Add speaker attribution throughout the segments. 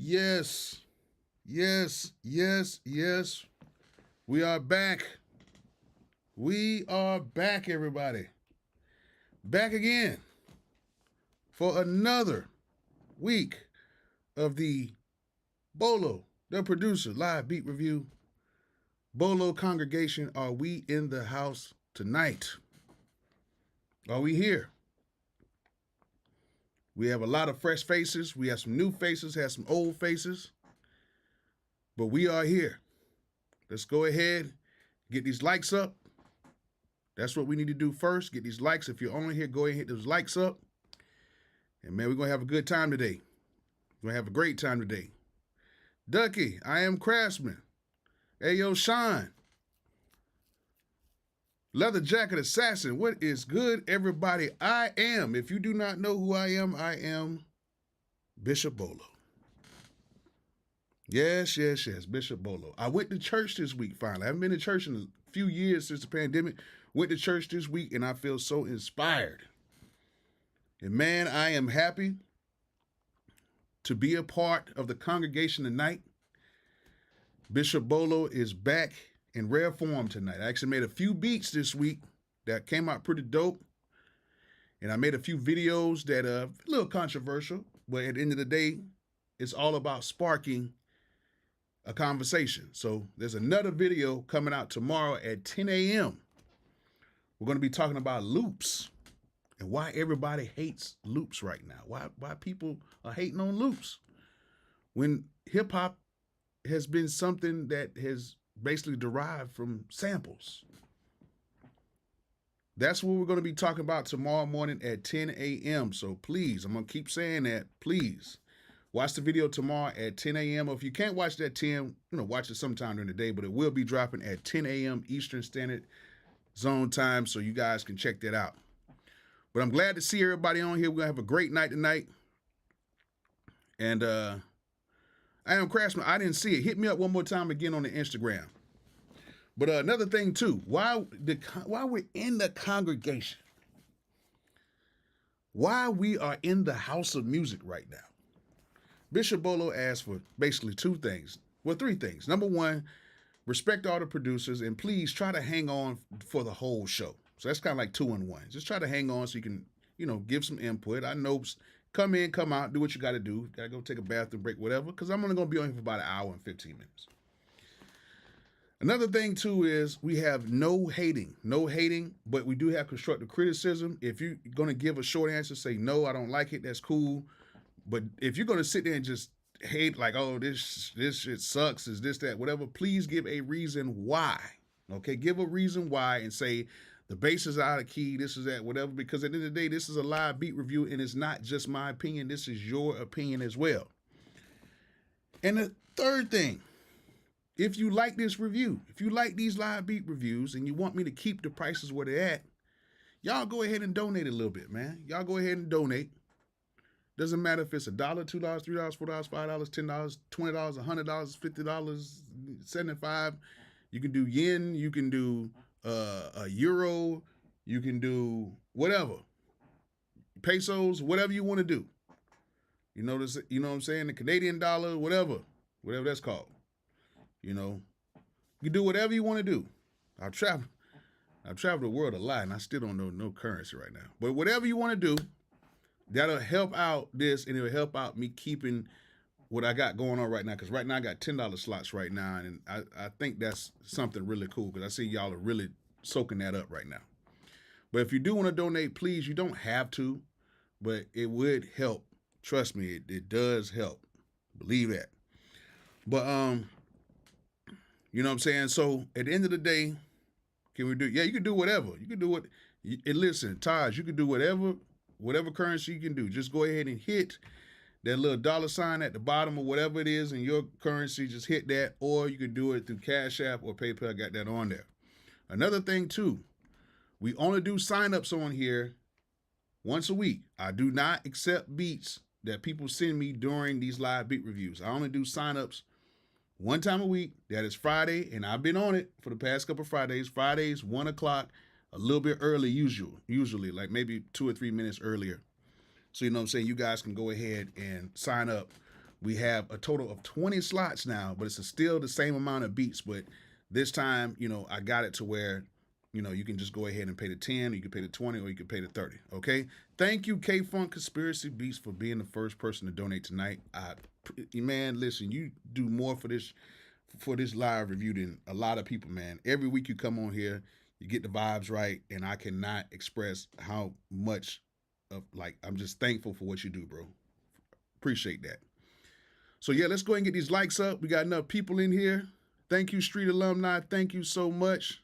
Speaker 1: Yes, yes. We are back. We are back, everybody. Back again for another week of the Bolo, the producer, live beat review. Bolo congregation, are we in the house tonight? Are we here? We have a lot of fresh faces. We have some new faces, have some old faces. But we are here. Let's go ahead, get these likes up. That's what we need to do first. Get these likes. If you're only here, go ahead and hit those likes up. And man, we're going to have a good time today. We're going to have a great time today. Ducky, I am Craftsman. Hey, yo, Sean. Leather Jacket Assassin, what is good, everybody? I am, if you do not know who I am Bishop Bolo. Yes, Bishop Bolo. I went to church this week finally. I haven't been to church in a few years since the pandemic. Went to church this week and I feel so inspired. And man, I am happy to be a part of the congregation tonight. Bishop Bolo is back in rare form tonight. I actually made a few beats this week that came out pretty dope. And I made a few videos that are a little controversial, but at the end of the day, it's all about sparking a conversation. So there's another video coming out tomorrow at 10 a.m. We're going to be talking about loops and why everybody hates loops right now. Why people are hating on loops when hip hop has been something that has basically derived from samples. That's what we're going to be talking about tomorrow morning at 10 a.m. So please, I'm going to keep saying that, please. Watch the video tomorrow at 10 a.m. Or if you can't watch it at 10, watch it sometime during the day, but it will be dropping at 10 a.m. Eastern Standard Zone time, so you guys can check that out. But I'm glad to see everybody on here. We're going to have a great night tonight. And I am Craftsman. I didn't see it. Hit me up one more time again on the Instagram. But another thing, too, while we're in the congregation, why we are in the house of music right now, Bishop Bolo asked for basically two things. Well, three things. Number one, respect all the producers and please try to hang on for the whole show. So that's kind of like 2-in-1. Just try to hang on so you can, give some input. I know, come in, come out, do what you got to do. Got to go take a bathroom break, whatever, because I'm only going to be on here for about an hour and 15 minutes. Another thing, too, is we have no hating, but we do have constructive criticism. If you're going to give a short answer, say, no, I don't like it, that's cool. But if you're going to sit there and just hate like, oh, this shit sucks, is this, that, whatever, please give a reason why. Okay, give a reason why and say the bass is out of key, this is that, whatever, because at the end of the day, this is a live beat review and it's not just my opinion, this is your opinion as well. And the third thing, if you like this review, if you like these live beat reviews and you want me to keep the prices where they're at, y'all go ahead and donate a little bit, man. Y'all go ahead and donate. Doesn't matter if it's $1, $2, $3, $4, $5, $10, $20, $100, $50, $75. You can do yen, you can do a euro, you can do whatever. Pesos, whatever you want to do. You know what I'm saying? The Canadian dollar, whatever that's called. You can do whatever you want to do. I've traveled the world a lot and I still don't know no currency right now. But whatever you want to do, that'll help out this, and it'll help out me keeping what I got going on right now. Because right now I got $10 slots right now, and I think that's something really cool because I see y'all are really soaking that up right now. But if you do want to donate, please, you don't have to, but it would help. Trust me, it does help. Believe that. But, you know what I'm saying? So at the end of the day, can we do, yeah, you can do whatever. You can do what, and listen, Taj, you can do whatever currency you can do. Just go ahead and hit that little $sign at the bottom or whatever it is in your currency. Just hit that, or you can do it through Cash App or PayPal. Got that on there. Another thing too, we only do signups on here once a week. I do not accept beats that people send me during these live beat reviews. I only do signups one time a week. That is Friday, and I've been on it for the past couple of Fridays. Fridays, 1 o'clock. A little bit early usually like maybe 2 or 3 minutes earlier. So, you know what I'm saying? You guys can go ahead and sign up We have a total of 20 slots now, but it's still the same amount of beats. But this time, I got it to where, you can just go ahead and pay the 10, or you can pay the 20, or you can pay the 30. Okay. Thank you, K-Funk Conspiracy Beats, for being the first person to donate tonight. Man, listen, you do more for this live review than a lot of people, man. Every week you come on here, you get the vibes right, and I cannot express how much of, I'm just thankful for what you do, bro. Appreciate that. So yeah, let's go ahead and get these likes up. We got enough people in here. Thank you, Street Alumni. Thank you so much.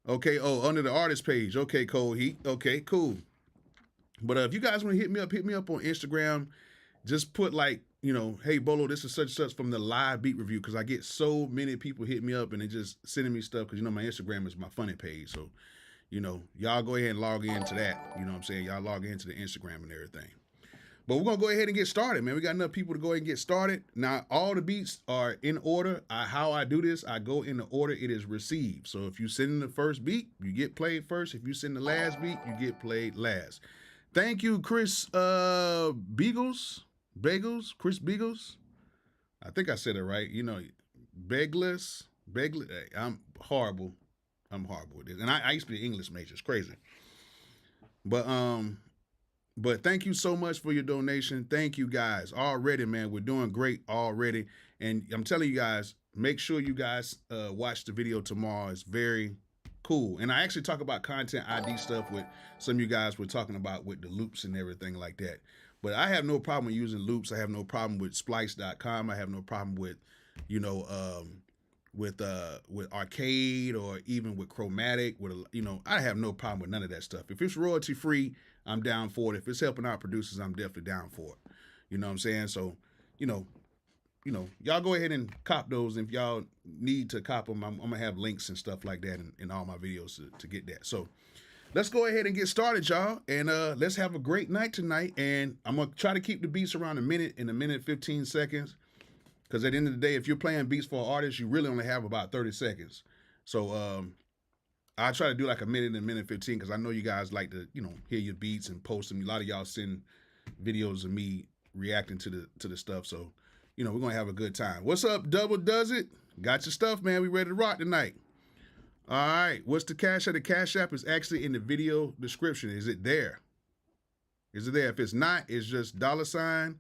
Speaker 1: Okay, under the artist page. Okay, Cold Heat. Okay, cool. But if you guys want to hit me up on Instagram. Just put hey, Bolo, this is such from the live beat review, because I get so many people hit me up and they just sending me stuff, because my Instagram is my funny page. So, y'all go ahead and log into that. You know what I'm saying? Y'all log into the Instagram and everything. But we're going to go ahead and get started, man. We got enough people to go ahead and get started. Now, all the beats are in order. How I do this, I go in the order it is received. So if you send in the first beat, you get played first. If you send the last beat, you get played last. Thank you, Chris Chris Beagles. I think I said it right. Begless. Hey, I'm horrible with this. And I used to be an English major. It's crazy. But thank you so much for your donation. Thank you guys. Already, man, we're doing great already. And I'm telling you guys, make sure you guys watch the video tomorrow. It's very cool. And I actually talk about content ID stuff with some of you guys were talking about with the loops and everything like that. But I have no problem with using loops. I have no problem with splice.com. I have no problem with, with arcade, or even with chromatic, I have no problem with none of that stuff. If it's royalty free, I'm down for it. If it's helping out producers, I'm definitely down for it. You know what I'm saying? So, y'all go ahead and cop those. If y'all need to cop them, I'm gonna have links and stuff like that in all my videos to get that. So let's go ahead and get started, y'all. And let's have a great night tonight. And I'm gonna try to keep the beats around a minute 15 seconds. Because at the end of the day, if you're playing beats for an artist, you really only have about 30 seconds. So I try to do like a minute 15, because I know you guys like to, hear your beats and post them. A lot of y'all send videos of me reacting to the stuff. So, we're gonna have a good time. What's up, Double Does It? Got your stuff, man. We ready to rock tonight. All right. What's the Cash App? The Cash App is actually in the video description. Is it there? Is it there? If it's not, it's just $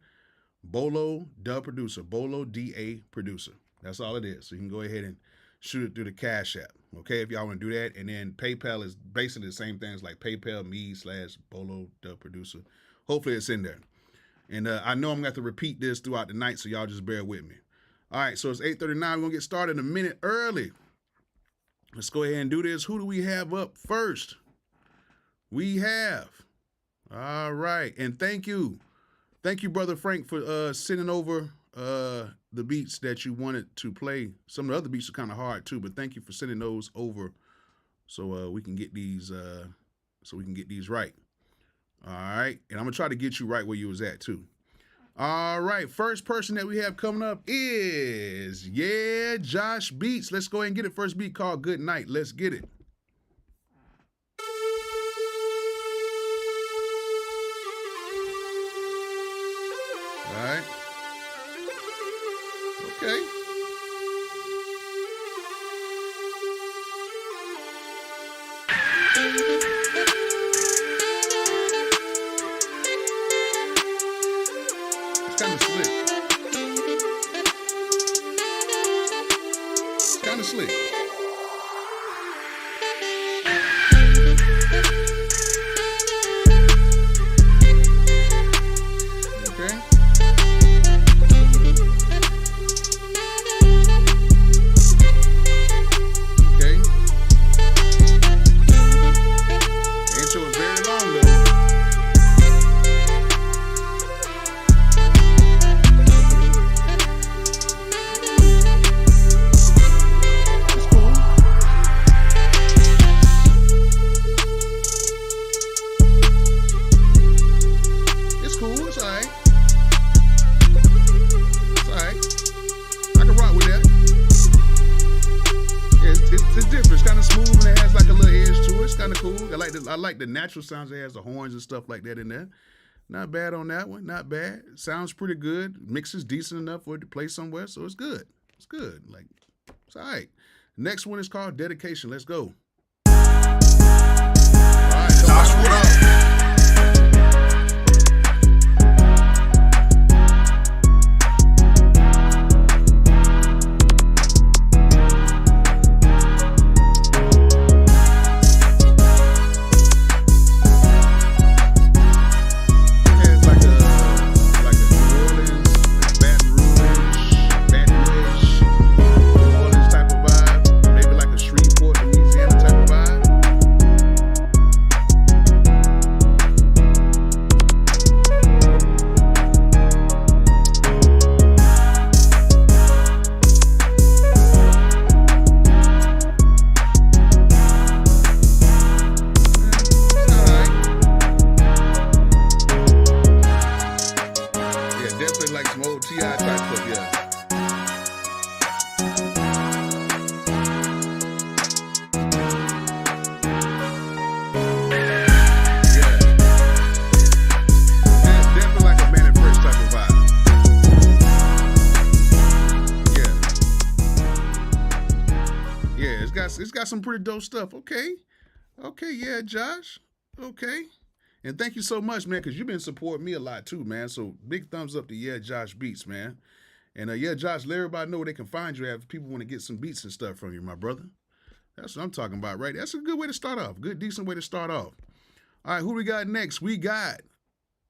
Speaker 1: Bolo the Producer. Bolo DA Producer. That's all it is. So you can go ahead and shoot it through the Cash App. Okay, if y'all want to do that. And then PayPal is basically the same thing as like PayPal me/Bolo the Producer. Hopefully it's in there. And I know I'm going to have to repeat this throughout the night, so y'all just bear with me. All right, so it's 8:39. We're going to get started a minute early. Let's go ahead and do this. Who do we have up first? We have. All right. And thank you. Thank you, Brother Frank, for sending over the beats that you wanted to play. Some of the other beats are kind of hard too, but thank you for sending those over so we can get these right. All right. And I'm going to try to get you right where you was at too. All right. First person that we have coming up is, Josh Beats. Let's go ahead and get it. First beat called Good Night. Let's get it. All right. Okay. It's kind of slick. It's kind of slick. I like the natural sounds it has, the horns and stuff like that in there. Not bad on that one. Not bad. Sounds pretty good. Mix is decent enough for it to play somewhere, so it's good. It's good. Like, it's all right. Next one is called Dedication. Let's go. All right, Josh, what up? It's got some pretty dope stuff. Okay, yeah, Josh. Okay, and thank you so much, man, because you've been supporting me a lot too, man. So big thumbs up to Yeah Josh Beats, man. And yeah, Josh, let everybody know where they can find you if people want to get some beats and stuff from you, my brother. That's what I'm talking about, right? That's a good way to start off. Good, decent way to start off. All right, who we got next? We got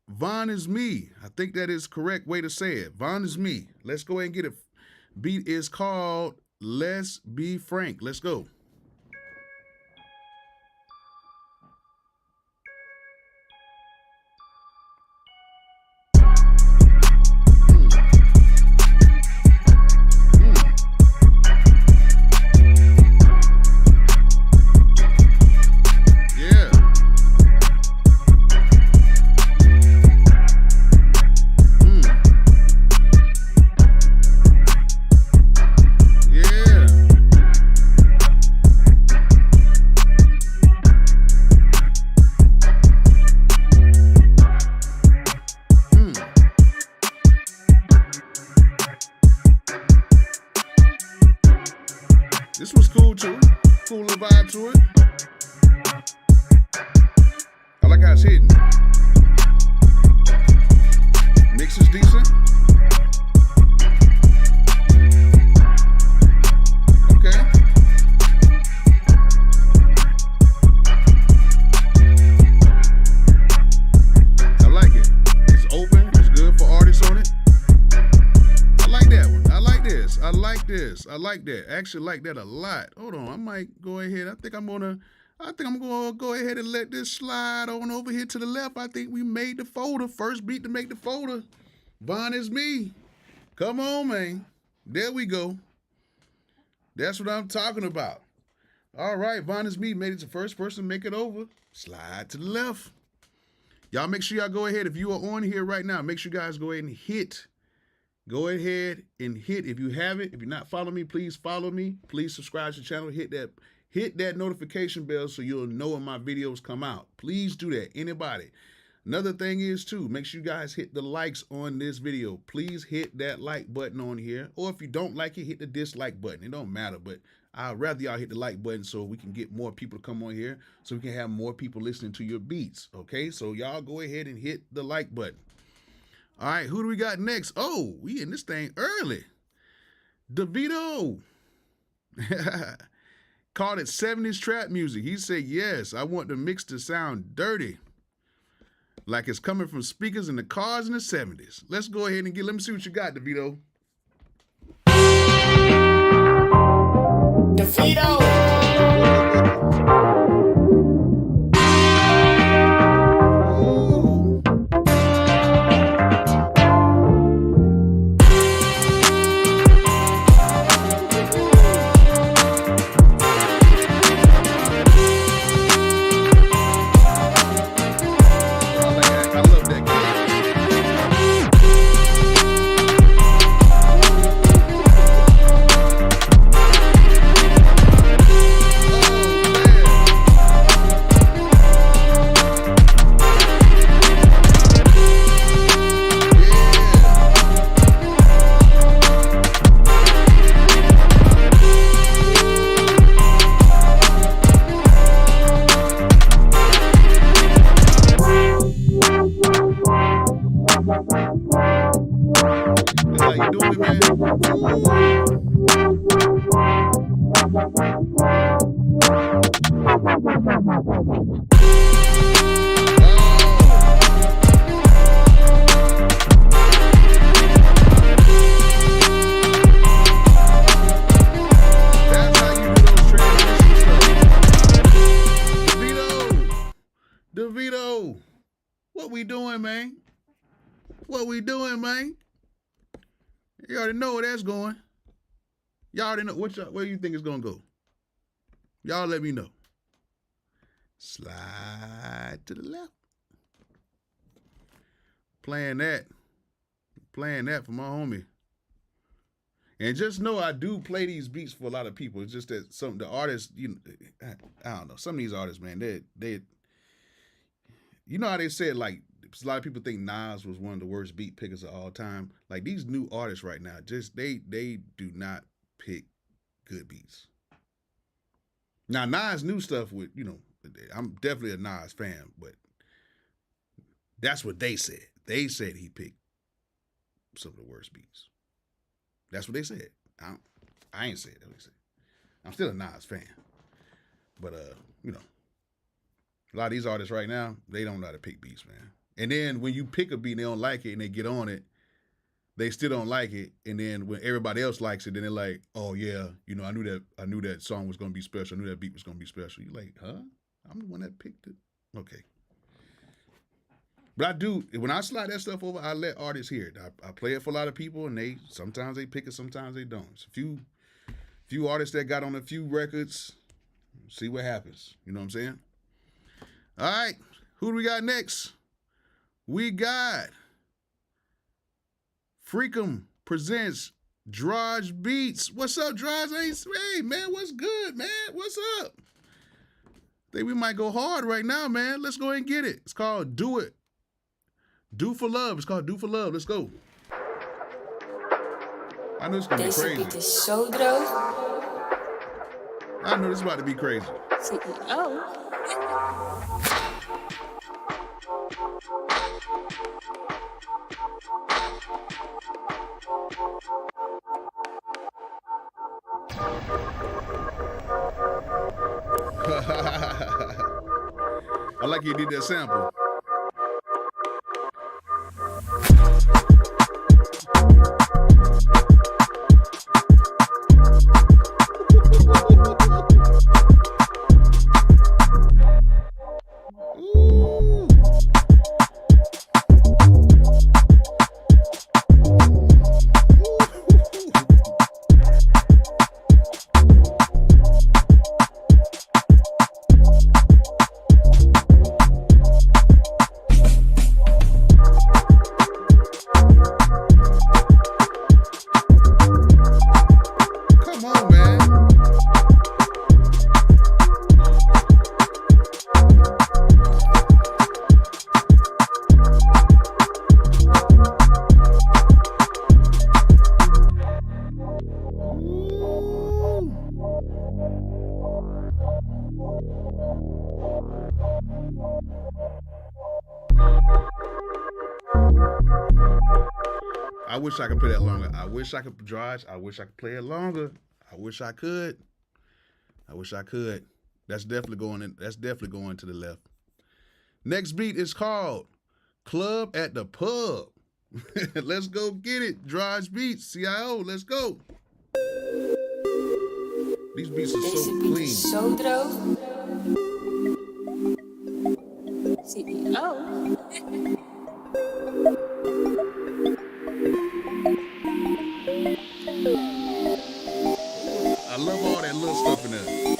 Speaker 1: Vaughn Is Me. I think that is the correct way to say it. Vaughn Is Me. Let's go ahead and get it. Beat is called Let's Be Frank. Let's go. This was cool too. Cool little vibe to it. I like how it's hitting. Mix is decent. Okay. I like it. It's open. It's good for artists on it. I like that one. I like this. I like this. I like that. I actually like that a lot. Hold on. I might go ahead. I think I'm gonna go ahead and let this slide on over here to the left. I think we made the folder. First beat to make the folder. Vaughn Is Me. Come on, man. There we go. That's what I'm talking about. All right, Vaughn Is Me made it the first person to make it over. Slide to the left. Y'all make sure y'all go ahead. If you are on here right now, make sure you guys go ahead and hit. Go ahead and hit. If you haven't, if you're not following me, please follow me. Please subscribe to the channel. Hit that notification bell so you'll know when my videos come out. Please do that. Anybody. Another thing is too, make sure you guys hit the likes on this video. Please hit that like button on here. Or if you don't like it, hit the dislike button. It don't matter, but I'd rather y'all hit the like button so we can get more people to come on here, so we can have more people listening to your beats. Okay, so y'all go ahead and hit the like button. All right, who do we got next? Oh, we in this thing early. Davido. Called it 70s trap music. He said, yes, I want the mix to sound dirty, like it's coming from speakers in the cars in the 70s. Let's go ahead and let me see what you got, Davido.
Speaker 2: Davido.
Speaker 1: Davido, what we doing, man? What we doing, man? You already know where that's going. Y'all already know where you think it's gonna go. Y'all let me know. Slide to the left. Playing that for my homie. And just know I do play these beats for a lot of people. It's just that some the artists, I don't know. Some of these artists, man, they you know how they said, like, a lot of people think Nas was one of the worst beat pickers of all time. Like, these new artists right now, just they do not pick good beats. Now, Nas' new stuff with, I'm definitely a Nas fan, but that's what they said. They said he picked some of the worst beats. That's what they said. I ain't said that. I'm still a Nas fan. But, a lot of these artists right now, they don't know how to pick beats, man. And then when you pick a beat and they don't like it and they get on it, they still don't like it. And then when everybody else likes it, then they're like, oh yeah, I knew that song was gonna be special. I knew that beat was gonna be special. You're like, huh? I'm the one that picked it. Okay. But I do, when I slide that stuff over, I let artists hear it. I play it for a lot of people, and sometimes they pick it, sometimes they don't. It's a few artists that got on a few records. See what happens. You know what I'm saying? All right, who do we got next? We got Freakum presents Draj Beats. What's up, Draj? Hey, man, what's good, man? What's up? Think we might go hard right now, man. Let's go ahead and get it. It's called Do It. Do for Love. It's called Do for Love. Let's go. I know it's going to be crazy.
Speaker 2: Beat is zo droog.
Speaker 1: I know this is about to be crazy.
Speaker 2: CEO.
Speaker 1: I like you did that sample. I wish I could play that longer. I wish I could, Draj. I wish I could play it longer. I wish I could. I wish I could. That's definitely going in. That's definitely going to the left. Next beat is called Club at the Pub. Let's go get it. Draj Beats, CIO. Let's go. These beats are so clean.
Speaker 2: Zo droog. CEO.
Speaker 1: I love all that little stuff in there.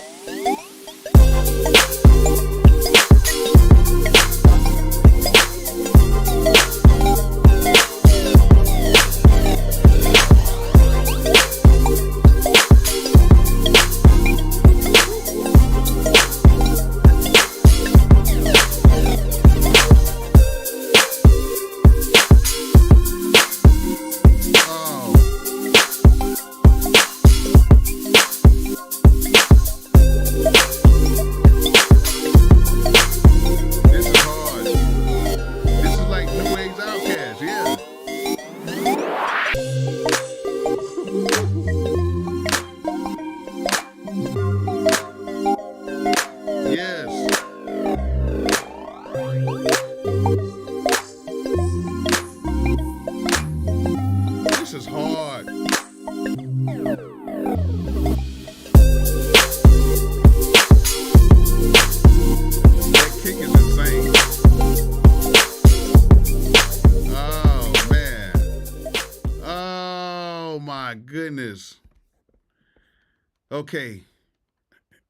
Speaker 1: Okay.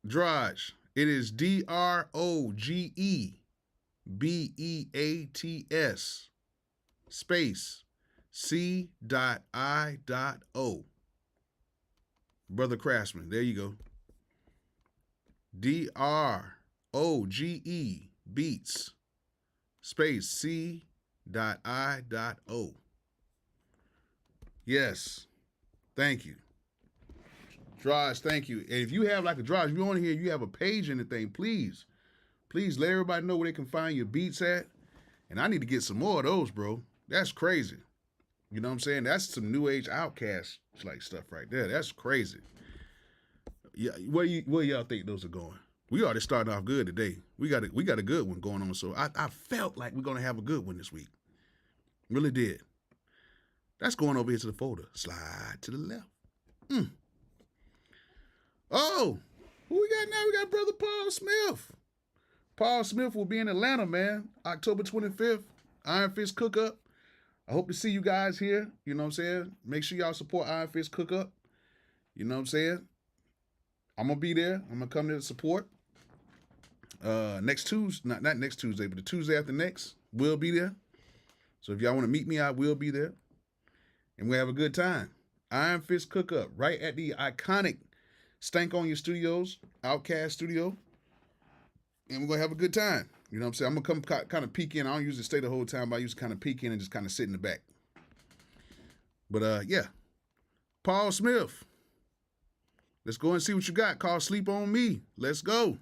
Speaker 1: Droge. It is DROGEBEATS space C.I.O. Brother Craftsman. There you go. DROGE beats space C.I.O. Yes. Thank you. Droge, thank you. And if you have like a Droge, if you're on here, you have a page in the thing, please let everybody know where they can find your beats at. And I need to get some more of those, bro. That's crazy. You know what I'm saying? That's some new age outcast like stuff right there. That's crazy. Yeah, where y'all think those are going? We already starting off good today. We got a good one going on. So I felt like we're gonna have a good one this week. Really did. That's going over here to the folder. Slide to the left. Oh, who we got now? We got Brother Paul Smith. Paul Smith will be in Atlanta, man. October 25th. Iron Fist Cook Up. I hope to see you guys here. You know what I'm saying? Make sure y'all support Iron Fist Cook Up. You know what I'm saying? I'm going to be there. I'm going to come there to support. Next Tuesday, not next Tuesday, but the Tuesday after next, we'll be there. So if y'all want to meet me, I will be there. And we'll have a good time. Iron Fist Cook Up, right at the iconic Stank On Your Studios, Outcast Studio. And we're going to have a good time. You know what I'm saying? I'm going to come kind of peek in. I don't usually stay the whole time, but I usually kind of peek in and just kind of sit in the back. But, yeah. Paul Smith. Let's go and see what you got. Call Sleep On Me. Let's go.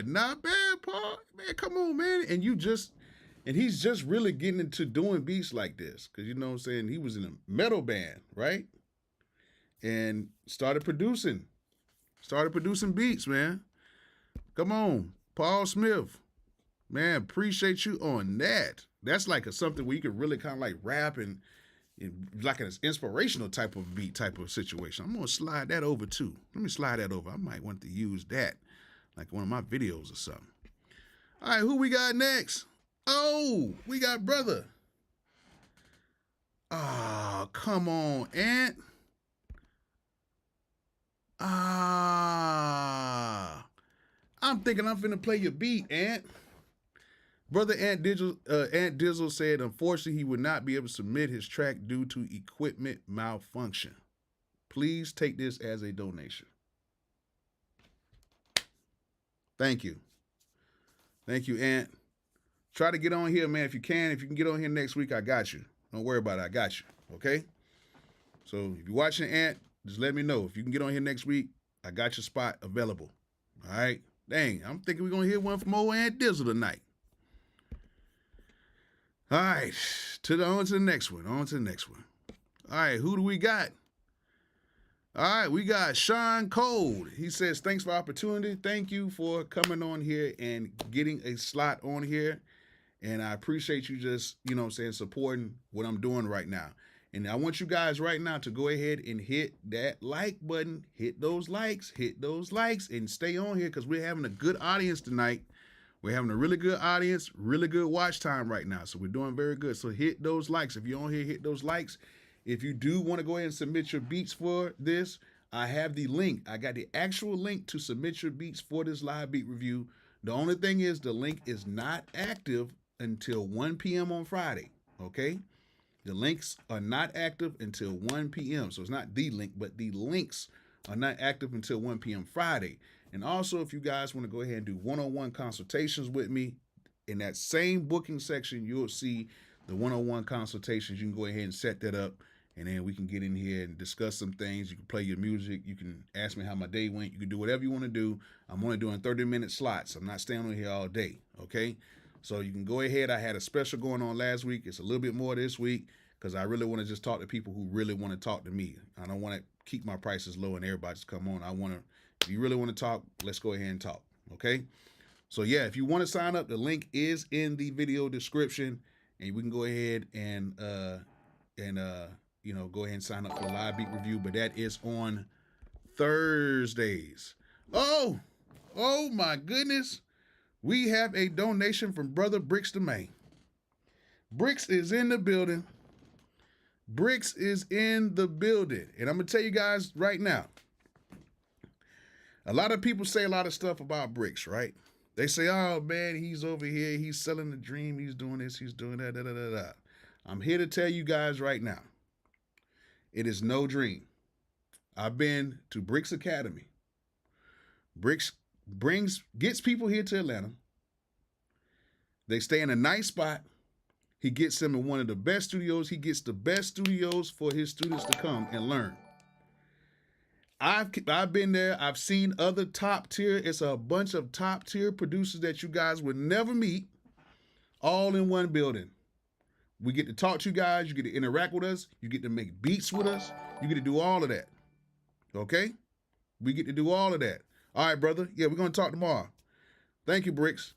Speaker 1: Not bad, Paul. Man, come on, man. And he's just really getting into doing beats like this. Cause you know what I'm saying? He was in a metal band, right? And started producing beats, man. Come on, Paul Smith. Man, appreciate you on that. That's like something where you could really kind of like rap and like an inspirational type of beat type of situation. I'm gonna slide that over too. Let me slide that over. I might want to use that like one of my videos or something. All right, who we got next? Oh, we got brother. Oh, come on, Ant. I'm thinking I'm finna play your beat, Ant. Brother Ant Dizzle said, unfortunately, he would not be able to submit his track due to equipment malfunction. Please take this as a donation. Thank you. Thank you, Ant. Try to get on here, man, if you can. If you can get on here next week, I got you. Don't worry about it. I got you, okay? So if you're watching, Ant, just let me know. If you can get on here next week, I got your spot available. All right? Dang, I'm thinking we're going to hear one from old Ant Dizzle tonight. All right, on to the next one. All right, who do we got? All right, we got Sean Cole. He says, thanks for the opportunity. Thank you for coming on here and getting a slot on here. And I appreciate you just, you know what I'm saying, supporting what I'm doing right now. And I want you guys right now to go ahead and hit that like button, hit those likes, and stay on here because we're having a good audience tonight. We're having a really good audience, really good watch time right now. So we're doing very good. So hit those likes. If you're on here, hit those likes. If you do want to go ahead and submit your beats for this, I have the link. I got the actual link to submit your beats for this live beat review. The only thing is the link is not active until 1 p.m. on Friday, okay? The links are not active until 1 p.m. So it's not the link, but the links are not active until 1 p.m. Friday. And also, if you guys want to go ahead and do one-on-one consultations with me, in that same booking section, you'll see the one-on-one consultations. You can go ahead and set that up, and then we can get in here and discuss some things. You can play your music. You can ask me how my day went. You can do whatever you want to do. I'm only doing 30-minute slots. I'm not staying on here all day, okay? So you can go ahead. I had a special going on last week. It's a little bit more this week because I really want to just talk to people who really want to talk to me. I don't want to keep my prices low and everybody just come on. I want to, if you really want to talk, let's go ahead and talk, okay? So yeah, if you want to sign up, the link is in the video description, and we can go ahead and you know, go ahead and sign up for a live beat review. But that is on Thursdays. Oh my goodness, we have a donation from Brother Bricks the Main. Bricks is in the building. Bricks is in the building, and I'm gonna tell you guys right now. A lot of people say a lot of stuff about Bricks, right? They say, oh man, he's over here, he's selling the dream, he's doing this, he's doing that, da da da da. I'm here to tell you guys right now, it is no dream. I've been to Bricks Academy. Bricks gets people here to Atlanta. They stay in a nice spot. He gets them in one of the best studios. He gets the best studios for his students to come and learn. I've been there. I've seen other top tier. It's a bunch of top tier producers that you guys would never meet, all in one building. We get to talk to you guys. You get to interact with us. You get to make beats with us. You get to do all of that. Okay? We get to do all of that. All right, brother. Yeah, we're going to talk tomorrow. Thank you, Bricks.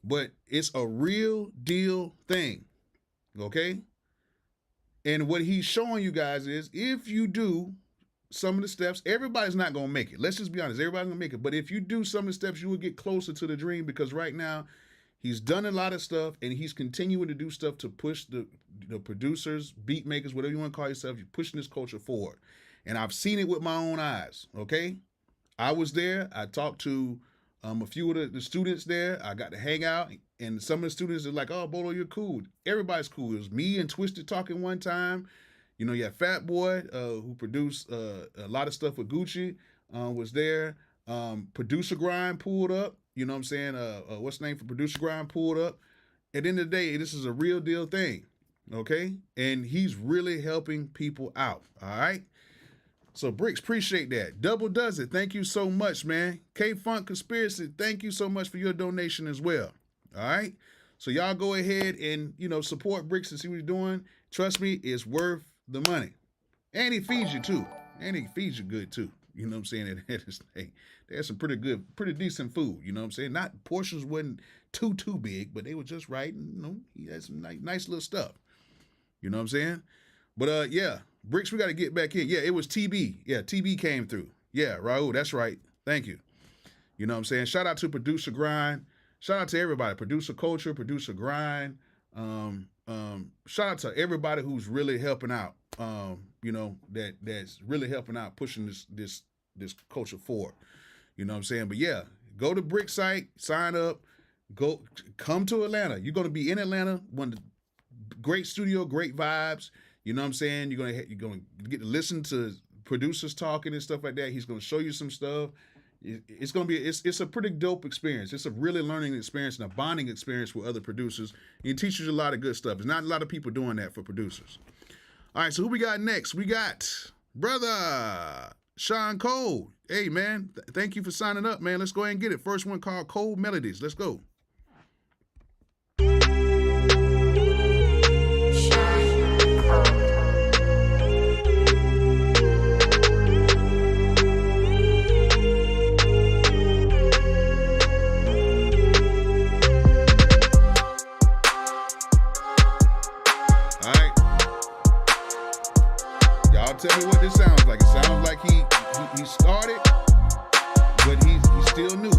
Speaker 1: But it's a real deal thing. Okay? And what he's showing you guys is if you do some of the steps, everybody's not going to make it. Let's just be honest. Everybody's going to make it. But if you do some of the steps, you will get closer to the dream, because right now he's done a lot of stuff and he's continuing to do stuff to push the producers, beat makers, whatever you want to call yourself. You're pushing this culture forward. And I've seen it with my own eyes. Okay? I was there. I talked to a few of the students there. I got to hang out, and some of the students are like, oh, Bolo, you're cool. Everybody's cool. It was me and Twisted talking one time. You know, you had Fat Boy, who produced a lot of stuff with Gucci, was there. Producer Grind pulled up. You know what I'm saying? What's the name for Producer Grind pulled up. At the end of the day, this is a real deal thing, okay? And he's really helping people out, all right? So, Bricks, appreciate that. Double Does It, thank you so much, man. K-Funk Conspiracy, thank you so much for your donation as well, all right? So, y'all go ahead and, you know, support Bricks and see what he's doing. Trust me, it's worth the money. And he feeds you, too. And he feeds you good, too. You know what I'm saying? They had some pretty good, pretty decent food, you know what I'm saying? Not, portions wasn't too big, but they were just right. And, you know, he had some nice little stuff. You know what I'm saying? But, yeah. Bricks, we got to get back in. Yeah, it was TB. Yeah, TB came through. Yeah, Raul, that's right. Thank you. You know what I'm saying? Shout out to Producer Grind. Shout out to everybody. Producer Culture, Producer Grind. Shout out to everybody who's really helping out. You know, that's really helping out, pushing this culture forward. You know what I'm saying? But yeah, go to Brick site, sign up, come to Atlanta. You're going to be in Atlanta. One of the great studio, great vibes. You know what I'm saying? You're gonna get to listen to producers talking and stuff like that. He's gonna show you some stuff. It's gonna be it's a pretty dope experience. It's a really learning experience and a bonding experience with other producers. And it teaches you a lot of good stuff. There's not a lot of people doing that for producers. All right, so who we got next? We got brother Sean Cole. Hey man, thank you for signing up, man. Let's go ahead and get it. First one called Cold Melodies. Let's go. Tell me what this sounds like. It sounds like he started, but he's still new.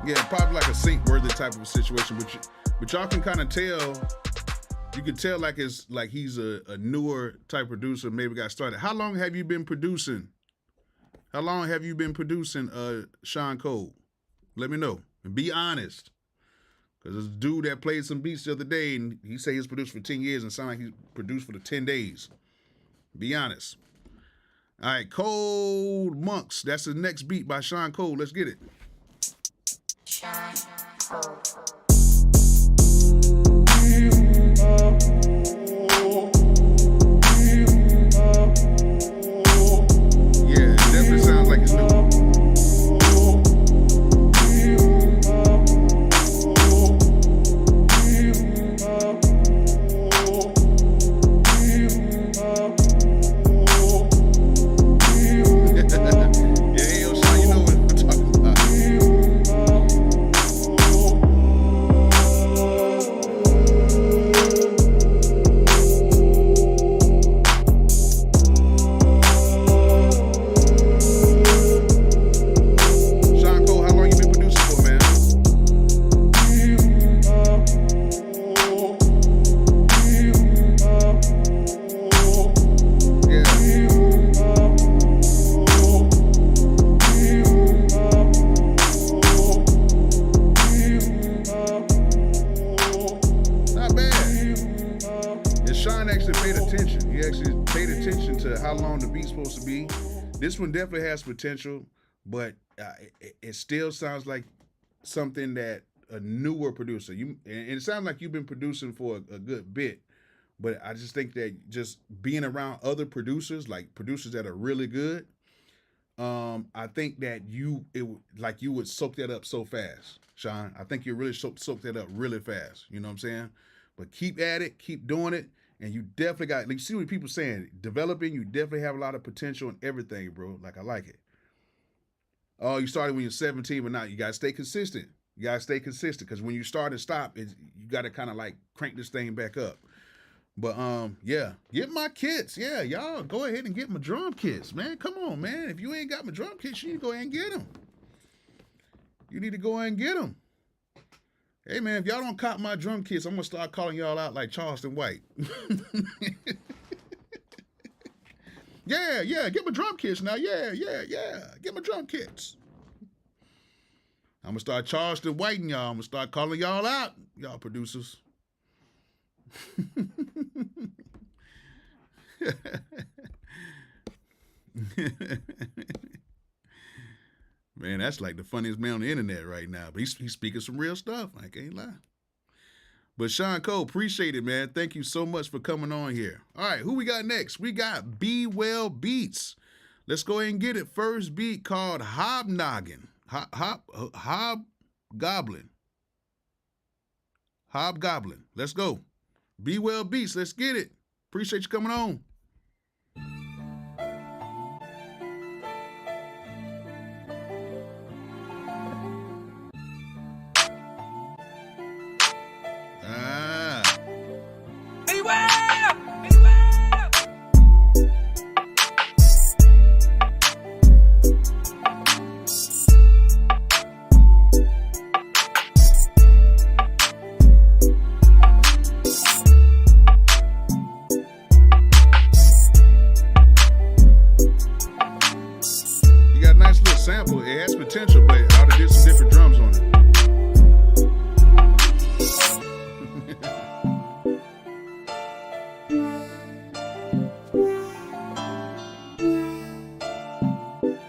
Speaker 1: Yeah, probably like a sync-worthy type of a situation, but y'all can kind of tell. You can tell like it's like he's a newer type producer. Maybe got started. How long have you been producing? How long have you been producing, Sean Cole? Let me know and be honest. Cause this dude that played some beats the other day and he say he's produced for 10 years and sound like he's produced for the 10 days. Be honest. All right, Cold Monks. That's the next beat by Sean Cole. Let's get it.
Speaker 2: Sean Cole.
Speaker 1: Yeah, it definitely sounds like it's new. Yeah, yo, Sean, you know what I'm talking about. Sean Cole, how long you been producing for, man? Yeah. Not bad. And Sean actually paid attention. He actually paid attention to how long the beat's supposed to be. This one definitely has potential, but it still sounds like something that a newer producer. And it sounds like you've been producing for a good bit, but I just think that just being around other producers, like producers that are really good, I think that you would soak that up so fast, Sean. I think you really soak that up really fast. You know what I'm saying? But keep at it, keep doing it, and you definitely got. Like, you see what people saying, developing. You definitely have a lot of potential in everything, bro. Like I like it. Oh, you started when you're 17, but now you gotta stay consistent. You gotta stay consistent because when you start and stop, you gotta kind of like crank this thing back up. But yeah, get my kits. Yeah, y'all go ahead and get my drum kits, man. Come on, man. If you ain't got my drum kits, you need to go ahead and get them. You need to go ahead and get them. Hey, man, if y'all don't cop my drum kits, I'm gonna start calling y'all out like Charleston White. Yeah, get my drum kits now. Yeah, get my drum kits. I'm gonna start Charleston Whiting y'all. I'm gonna start calling y'all out, y'all producers. Man, that's like the funniest man on the internet right now. But he's speaking some real stuff. I can't lie. But Sean Cole, appreciate it, man. Thank you so much for coming on here. All right, who we got next? We got Be Well Beats. Let's go ahead and get it. First beat called Hobnoggin. Hobgoblin. Hobgoblin. Let's go. Be Well Beats. Let's get it. Appreciate you coming on. Sample, it has potential, but I ought to do some different drums on it.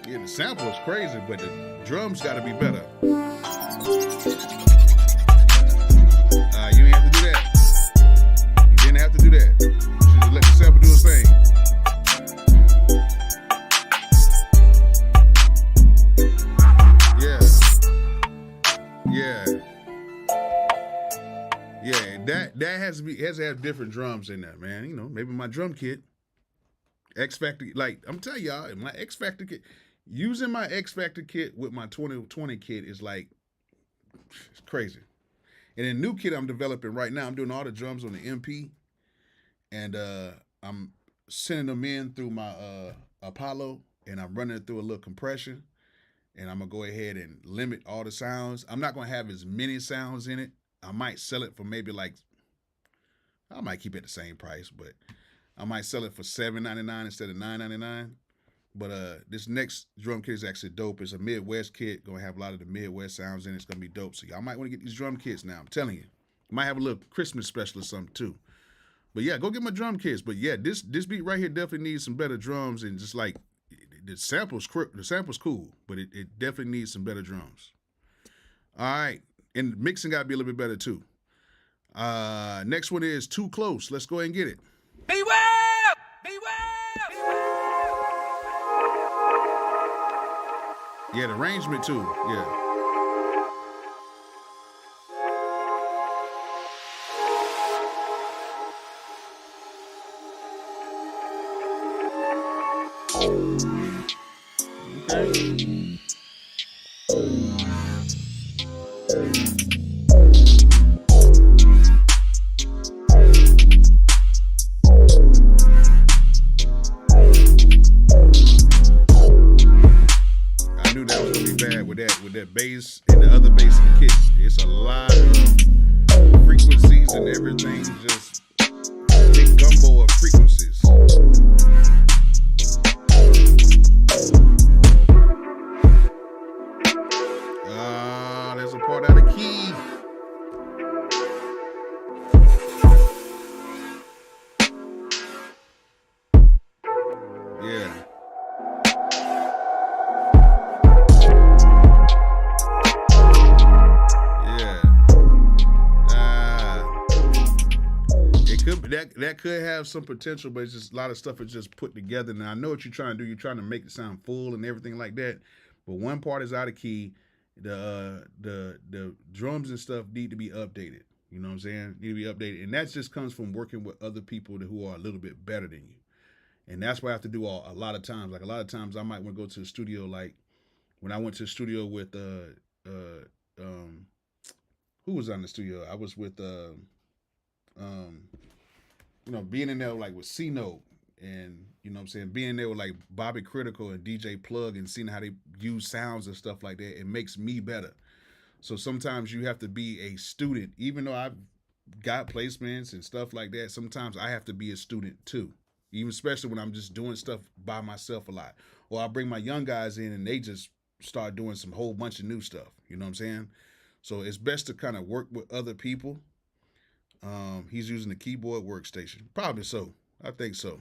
Speaker 1: Yeah, the sample is crazy, but the drums got to be better. You ain't have to do that. You didn't have to do that. You should just let the sample do its thing. That has to have different drums in there, man. You know, maybe my drum kit, X Factor. Like I'm telling y'all, my X Factor kit, using my X Factor kit with my 2020 kit is like it's crazy. And a new kit I'm developing right now, I'm doing all the drums on the MP, and I'm sending them in through my Apollo, and I'm running it through a little compression. and I'm gonna go ahead and limit all the sounds. I'm not gonna have as many sounds in it. I might sell it for maybe like, I might keep it the same price, but I might sell it for $7.99 instead of $9.99. But this next drum kit is actually dope. It's a Midwest kit. Gonna have a lot of the Midwest sounds in it. It's gonna be dope. So y'all might want to get these drum kits now. I'm telling you. Might have a little Christmas special or something too. But yeah, go get my drum kits. But yeah, this beat right here definitely needs some better drums, and just like the sample's cool, but it definitely needs some better drums. All right. And mixing gotta be a little bit better too. Next one is Too Close. Let's go ahead and get it.
Speaker 3: Beware!
Speaker 1: Yeah, the arrangement too. Yeah. Okay. With that bass and the other bass in the kit. It's a lot of frequencies and everything, just a big gumbo of frequencies. There's a part out of key. Yeah. That could have some potential, but it's just a lot of stuff is just put together. And I know what you're trying to do. You're trying to make it sound full and everything like that. But one part is out of key. The drums and stuff need to be updated. You know what I'm saying? Need to be updated. And that just comes from working with other people who are a little bit better than you. And that's what I have to do a lot of times. Like a lot of times I might want to go to the studio. Like when I went to the studio with who was on the studio? I was with being in there like with C-Note, and you know what I'm saying, being there with like Bobby Critical and DJ Plug, and seeing how they use sounds and stuff like that, it makes me better. So sometimes you have to be a student. Even though I've got placements and stuff like that, sometimes I have to be a student too. Even especially when I'm just doing stuff by myself a lot. Or I bring my young guys in and they just start doing some whole bunch of new stuff. You know what I'm saying? So it's best to kind of work with other people. He's using the keyboard workstation. Probably so. I think so.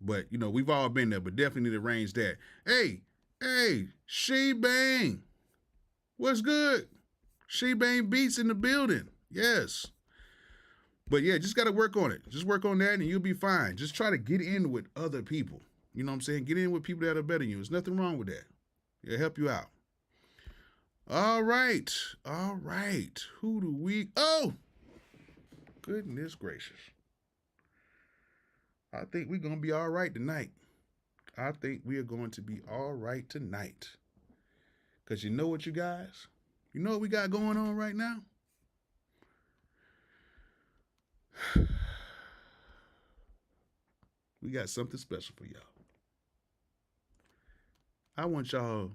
Speaker 1: But, you know, we've all been there, but definitely need to arrange that. Hey, She Bang. What's good? She Bang Beats in the building. Yes. But, yeah, just got to work on it. Just work on that and you'll be fine. Just try to get in with other people. You know what I'm saying? Get in with people that are better than you. There's nothing wrong with that. It'll help you out. All right. Who do we... Oh! Goodness gracious. I think we're going to be all right tonight. I think we are going to be all right tonight. Because you know what, you guys? You know what we got going on right now? We got something special for y'all. I want y'all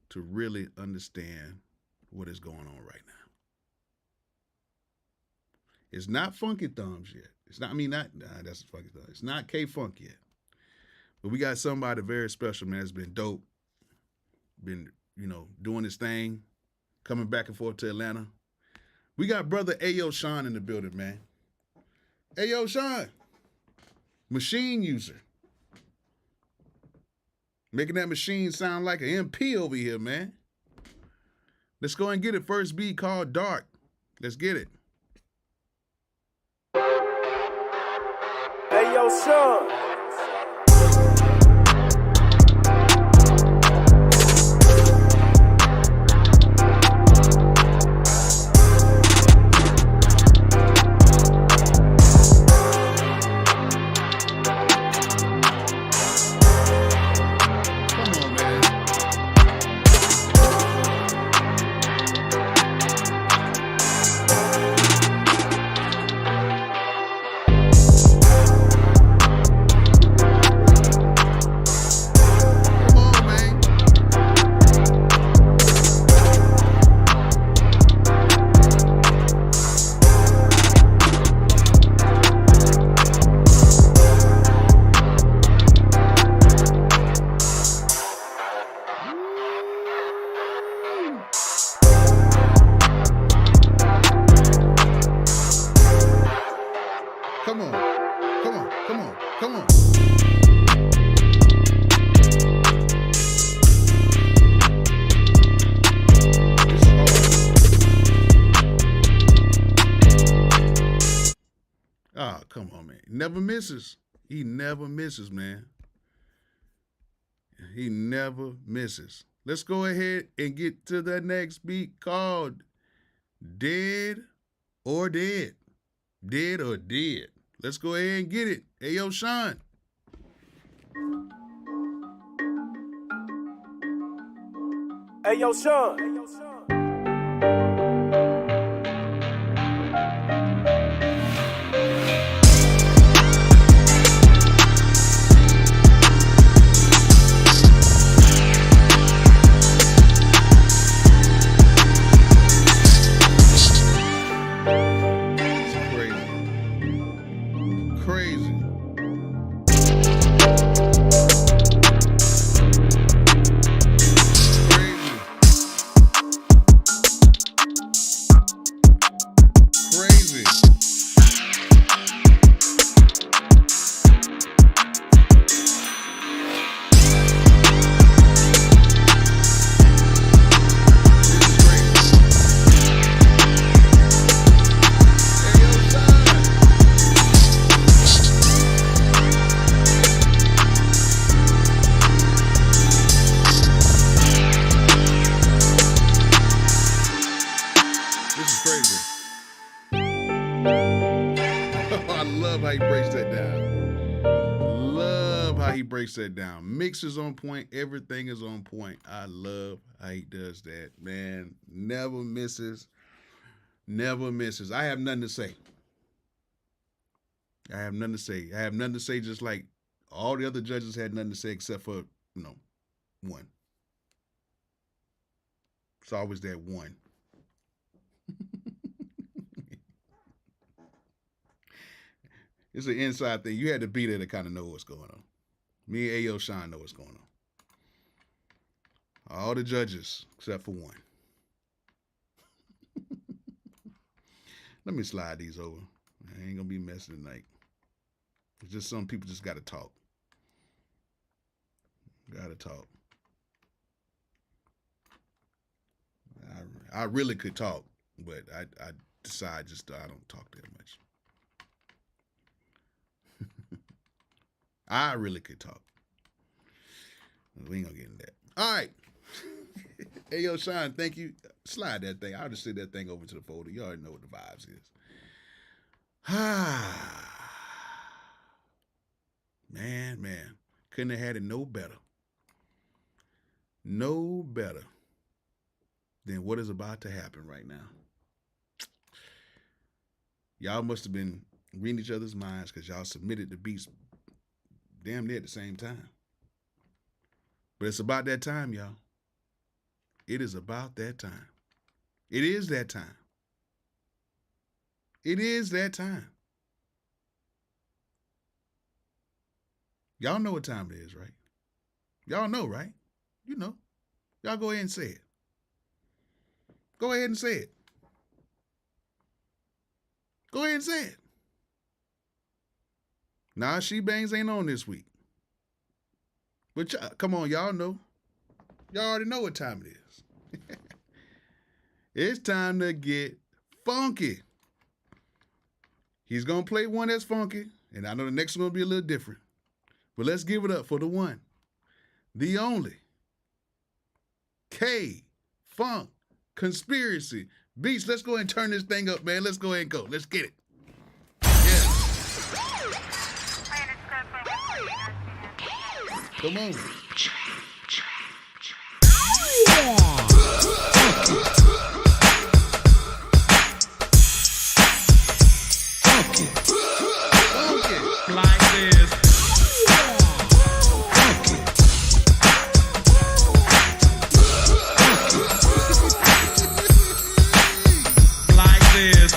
Speaker 1: to really understand what is going on right now. It's not Funky Thumbs yet. It's not, that's Funky Thumbs. It's not K-Funk yet. But we got somebody very special, man. It's been dope. Been, doing his thing, coming back and forth to Atlanta. We got brother Ayo Sean in the building, man. Ayo Sean, machine user. Making that machine sound like an MP over here, man. Let's go and get it. First beat called Dark. Let's get it.
Speaker 3: Hey, yo, Sean.
Speaker 1: Come on, come on, come on. Ah, oh, come on, man. Never misses. He never misses, man. He never misses. Let's go ahead and get to the next beat called Dead or Dead. Dead or Dead. Let's go ahead and get it. Hey, yo, Sean.
Speaker 3: Hey, yo, Sean.
Speaker 1: Breaks that down. Mix is on point. Everything is on point. I love how he does that, man. Never misses. Never misses. I have nothing to say. I have nothing to say. I have nothing to say, just like all the other judges had nothing to say except for, one. It's always that one. It's an inside thing. You had to be there to kind of know what's going on. Me and Ayo Sean know what's going on. All the judges, except for one. Let me slide these over. I ain't gonna be messing tonight. It's just some people just gotta talk. Gotta talk. I really could talk, but I decide just I don't talk that much. I really could talk. We ain't gonna get into that. All right. Hey, yo, Sean, thank you. Slide that thing. I'll just send that thing over to the folder. You already know what the vibes is. Man. Couldn't have had it no better. No better than what is about to happen right now. Y'all must have been reading each other's minds because y'all submitted the beats damn near at the same time. But it's about that time, y'all. It is about that time. It is that time. It is that time. Y'all know what time it is, right? Y'all know, right? You know. Y'all go ahead and say it. Go ahead and say it. Go ahead and say it. Nah, She Bangs ain't on this week. But come on, y'all know. Y'all already know what time it is. It's time to get funky. He's going to play one that's funky, and I know the next one will be a little different. But let's give it up for the one, the only, K-Funk Conspiracy Beats. Let's go ahead and turn this thing up, man. Let's go ahead and go. Let's get it. Come on.
Speaker 4: Like this. Like this.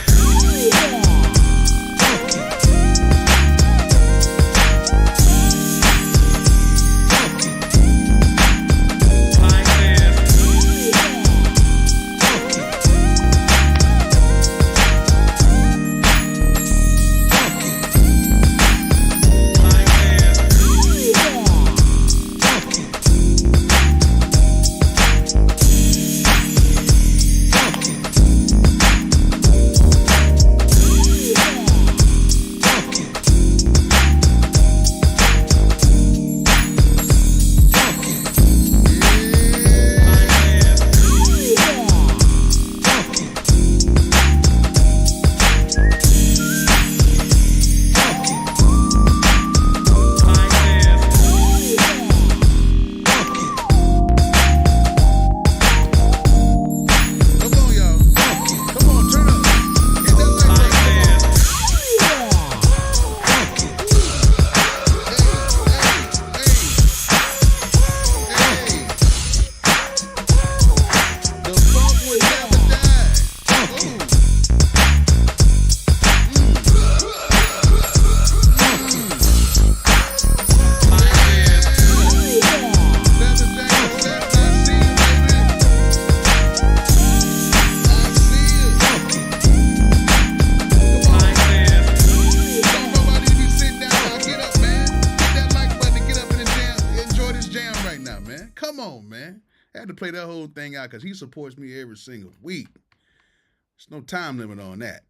Speaker 1: Come on, man. I had to play that whole thing out because he supports me every single week. There's no time limit on that.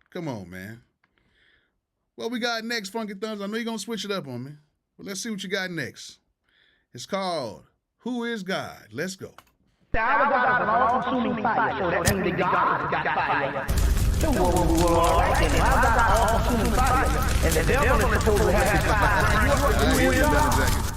Speaker 1: Come on, man. What we got next, Funky Thumbs? I know you're going to switch it up on me. But let's see what you got next. It's called Who is God? Let's go.
Speaker 5: Our God is an all-consuming fire, so that means the God has got fire. So all right then, our God is an all-consuming fire, and the devil is supposed to have fire.
Speaker 1: Who is God?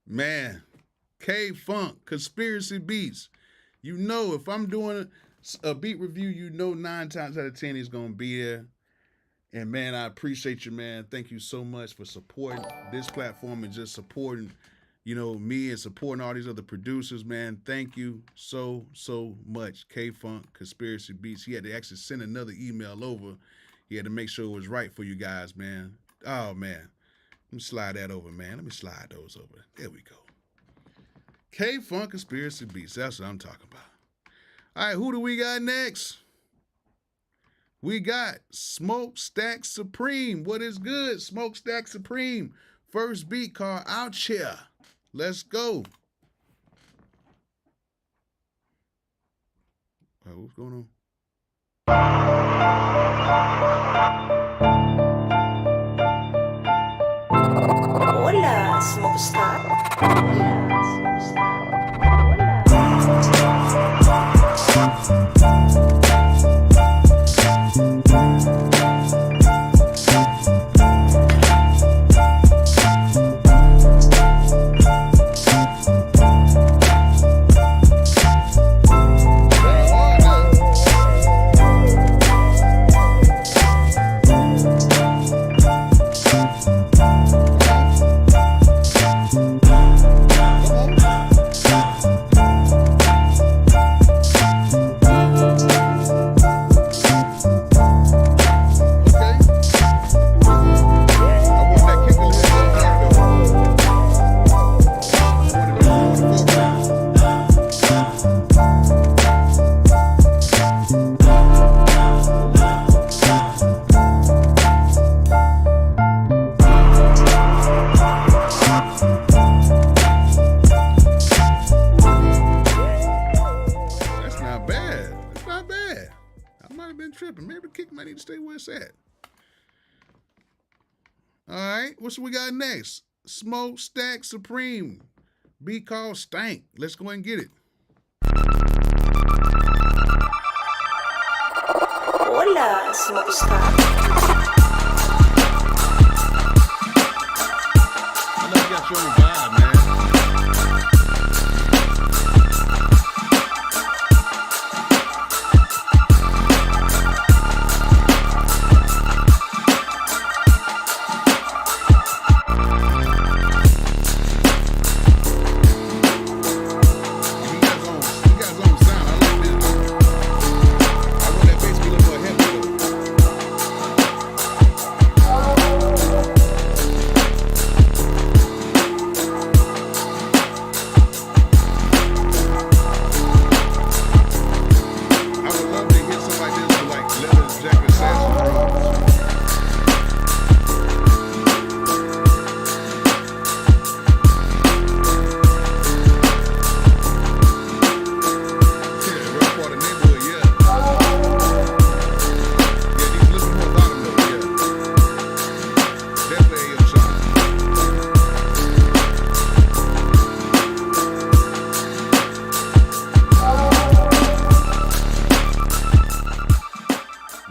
Speaker 1: Man, K-Funk, Conspiracy Beats. You know, if I'm doing a beat review, you know 9 times out of 10 he's going to be there. And, man, I appreciate you, man. Thank you so much for supporting this platform and just supporting, you know, me and supporting all these other producers, man. Thank you so, so much. K-Funk, Conspiracy Beats. He had to actually send another email over. He had to make sure it was right for you guys, man. Oh, man. Let me slide that over, man. Let me slide those over. There we go. K-Funk, Conspiracy Beats. That's what I'm talking about. All right, who do we got next? We got Smokestack Supreme. What is good? Smokestack Supreme. First beat called Out Here. Let's go. All right, what's going on?
Speaker 2: Hola, Smokestack. Hola, Smokestack.
Speaker 1: What we got next? Smokestack Supreme. Beat called Stank. Let's go and get it.
Speaker 2: Hola, Smokestack.
Speaker 1: I know you got your own vibe, man.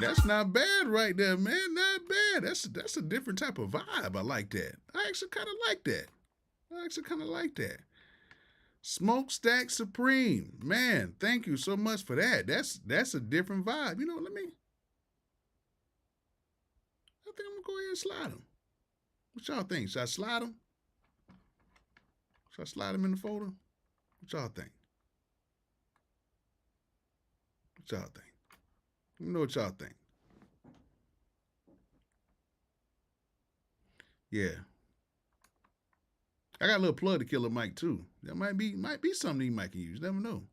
Speaker 1: That's not bad right there, man. Not bad. That's a different type of vibe. I like that. I actually kind of like that. Smokestack Supreme. Man, thank you so much for that. That's a different vibe. You know, I think I'm gonna go ahead and slide them. What y'all think? Should I slide them? Should I slide them in the folder? What y'all think? Let me know what y'all think. Yeah. I got a little plug to Killer Mike too. That might be something he might can use. Never know.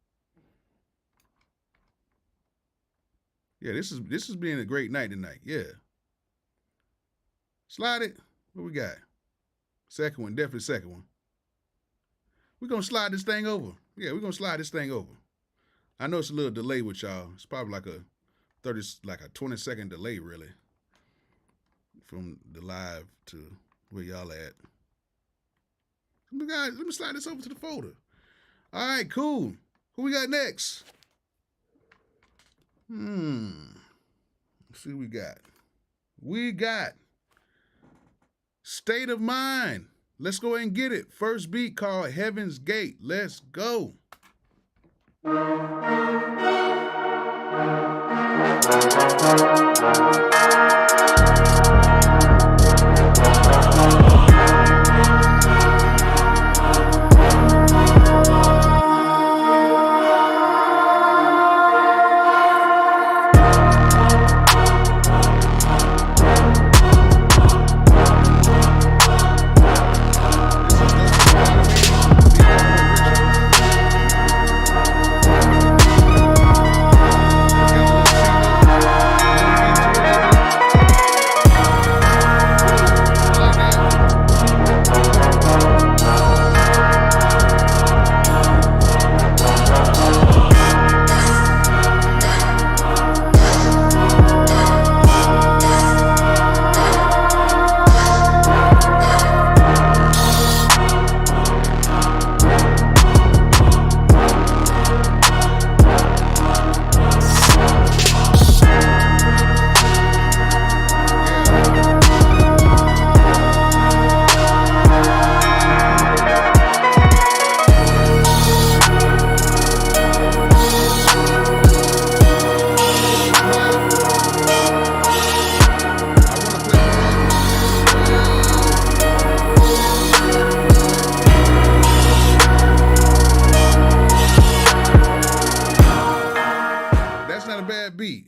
Speaker 1: Yeah, this is being a great night tonight. Yeah. Slide it. What we got? Second one, definitely second one. We're gonna slide this thing over. Yeah, we're gonna slide this thing over. I know it's a little delay with y'all. It's probably like a 20-second delay, really, from the live to where y'all at. Guys, let me slide this over to the folder. All right, cool. Who we got next? Let's see what we got. We got State of Mind. Let's go ahead and get it. First beat called Heaven's Gate. Let's go.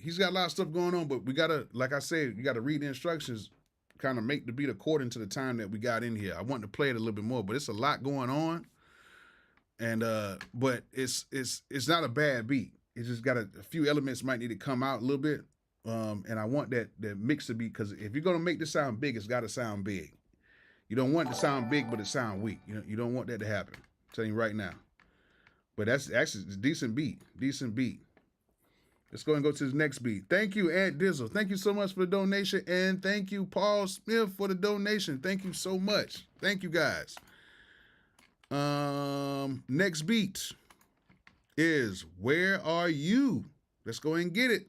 Speaker 1: He's got a lot of stuff going on, but we gotta, like I said, you gotta read the instructions, kind of make the beat according to the time that we got in here. I want to play it a little bit more, but it's a lot going on, and but it's not a bad beat. It's just got a few elements might need to come out a little bit, and I want that mix to be, because if you're gonna make this sound big, it's got to sound big. You don't want it to sound big, but it sound weak. You don't want that to happen. I'm telling you right now. But that's actually a decent beat. Let's go and go to the next beat. Thank you, Aunt Dizzle. Thank you so much for the donation. And thank you, Paul Smith, for the donation. Thank you so much. Thank you, guys. Next beat is Where Are You? Let's go and get it.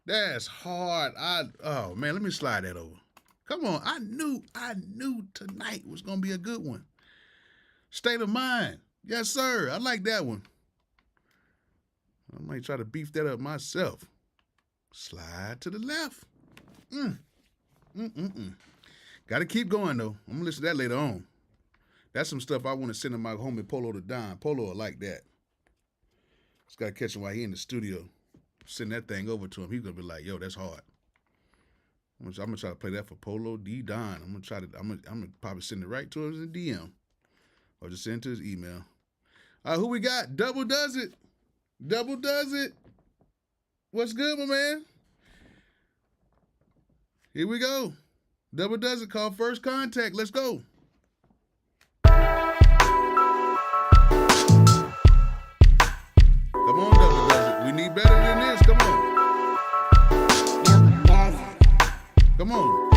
Speaker 1: That's hard. Oh man, let me slide that over. Come on. I knew tonight was gonna be a good one. State of Mind. Yes, sir. I like that one. I might try to beef that up myself. Slide to the left. Gotta keep going though. I'm gonna listen to that later on. That's some stuff I want to send to my homie Polo the Don. Polo will like that. Just gotta catch him while he in the studio. Send that thing over to him. He's gonna be like, yo, that's hard. I'm gonna try to play that for Polo D Don. I'm gonna probably send it right to him in DM. Or just send it to his email. Who we got? Double Does It. Double Does It. What's good, my man? Here we go. Double Does It, called First Contact. Let's go. Come on, Double Does It. We need better than this. Come on. Come on.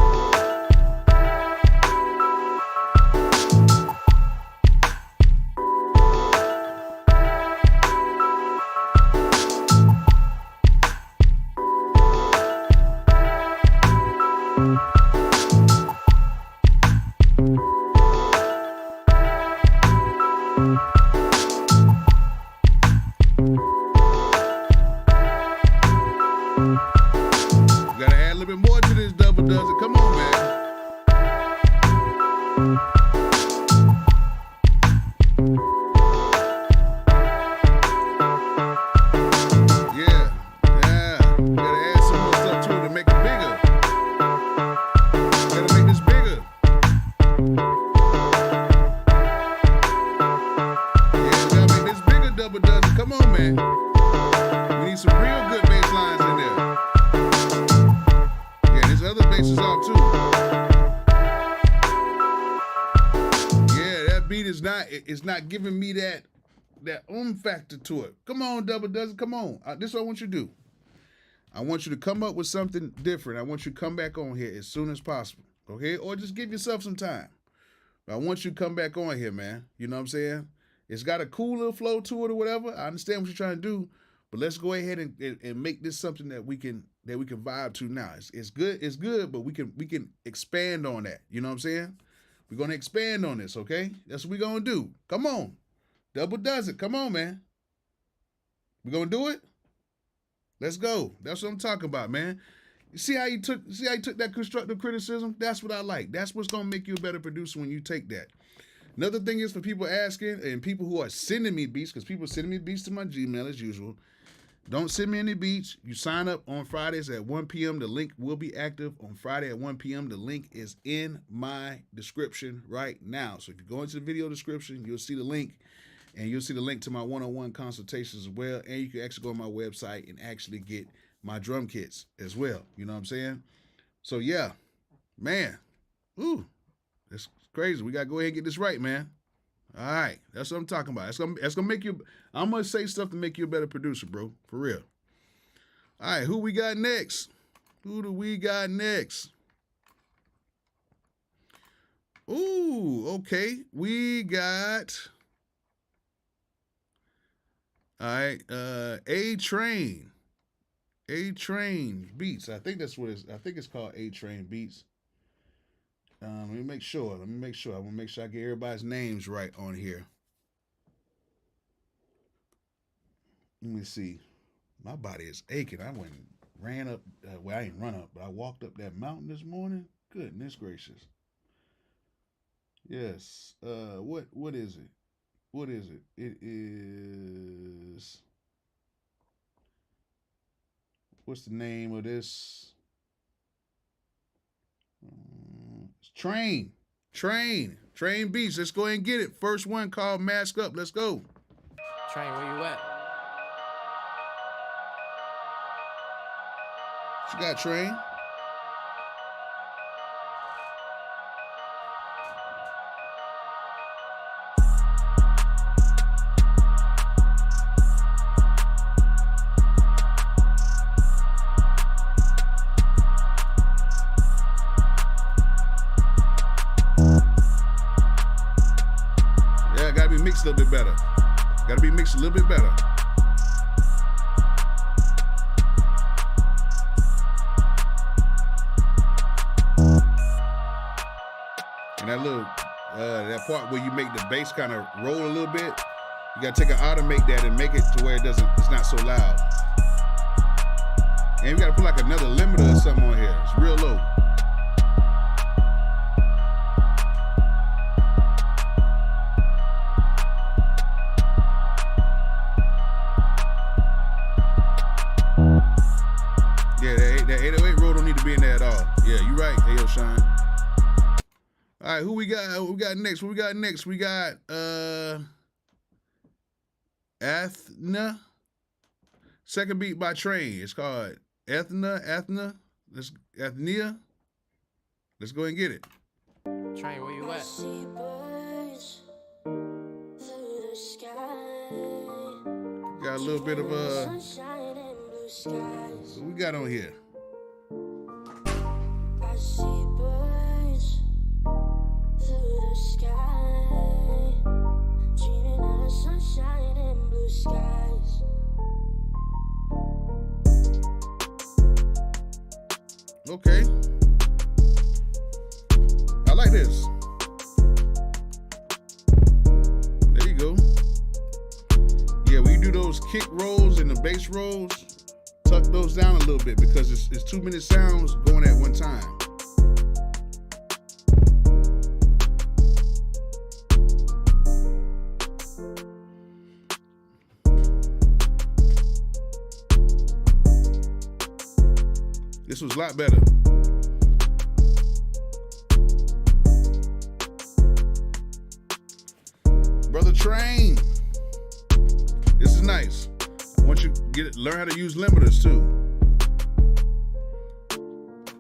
Speaker 1: It's not giving me that factor to it. Come on, Double Does It. Come on. This is what I want you to do. I want you to come up with something different. I want you to come back on here as soon as possible. Okay? Or just give yourself some time. But I want you to come back on here, man. You know what I'm saying? It's got a cool little flow to it or whatever. I understand what you're trying to do, but let's go ahead and make this something that we can vibe to now. It's good, but we can expand on that. You know what I'm saying? We're going to expand on this, okay? That's what we're going to do. Come on. Double Does It. Come on, man. We're going to do it? Let's go. That's what I'm talking about, man. You see how you took that constructive criticism? That's what I like. That's what's going to make you a better producer when you take that. Another thing is for people asking and people who are sending me beats, because people sending me beats to my Gmail as usual. Don't send me any beats. You sign up on Fridays at 1 p.m. The link will be active on Friday at 1 p.m. The link is in my description right now. So if you go into the video description, you'll see the link, and you'll see the link to my one-on-one consultations as well. And you can actually go on my website and actually get my drum kits as well. You know what I'm saying? So yeah, man. Ooh, that's crazy. We got to go ahead and get this right, man. All right, that's what I'm talking about. That's gonna make you. I'm gonna say stuff to make you a better producer, bro. For real. All right, who we got next? Who do we got next? Ooh, okay. We got. All right, A-Train. A-Train Beats. I think that's what it's. I think it's called A-Train Beats. Let me make sure. I want to make sure I get everybody's names right on here. Let me see. My body is aching. I went and ran up. Well, I ain't run up, but I walked up that mountain this morning. Goodness gracious. Yes. What is it? What is it? It is. What's the name of this? Train Beats. Let's go ahead and get it. First one called Mask Up. Let's go.
Speaker 6: Train, where you at?
Speaker 1: What you got, Train? A little bit better. Got to be mixed a little bit better. that little that part where you make the bass kind of roll a little bit, you gotta take an automate that and make it to where it's not so loud. And you gotta put like another limiter or something on here. It's real low. Yeah, that 808 roll don't need to be in there at all. Yeah, you right, Ayo Shine. All right, who we got? Who we got next? We got Athena. Second beat by Train. It's called Athena. Athenia. Let's go and get it.
Speaker 6: Train, where you at?
Speaker 1: Got a little bit of what we got on here?
Speaker 7: I see birds through the sky, dreaming of sunshine and blue skies.
Speaker 1: Okay. I like this. There you go. Yeah, when you do those kick rolls and the bass rolls, tuck those down a little bit because it's too many sounds going at one time. This was a lot better. Brother Train. This is nice. I want you to learn how to use limiters too.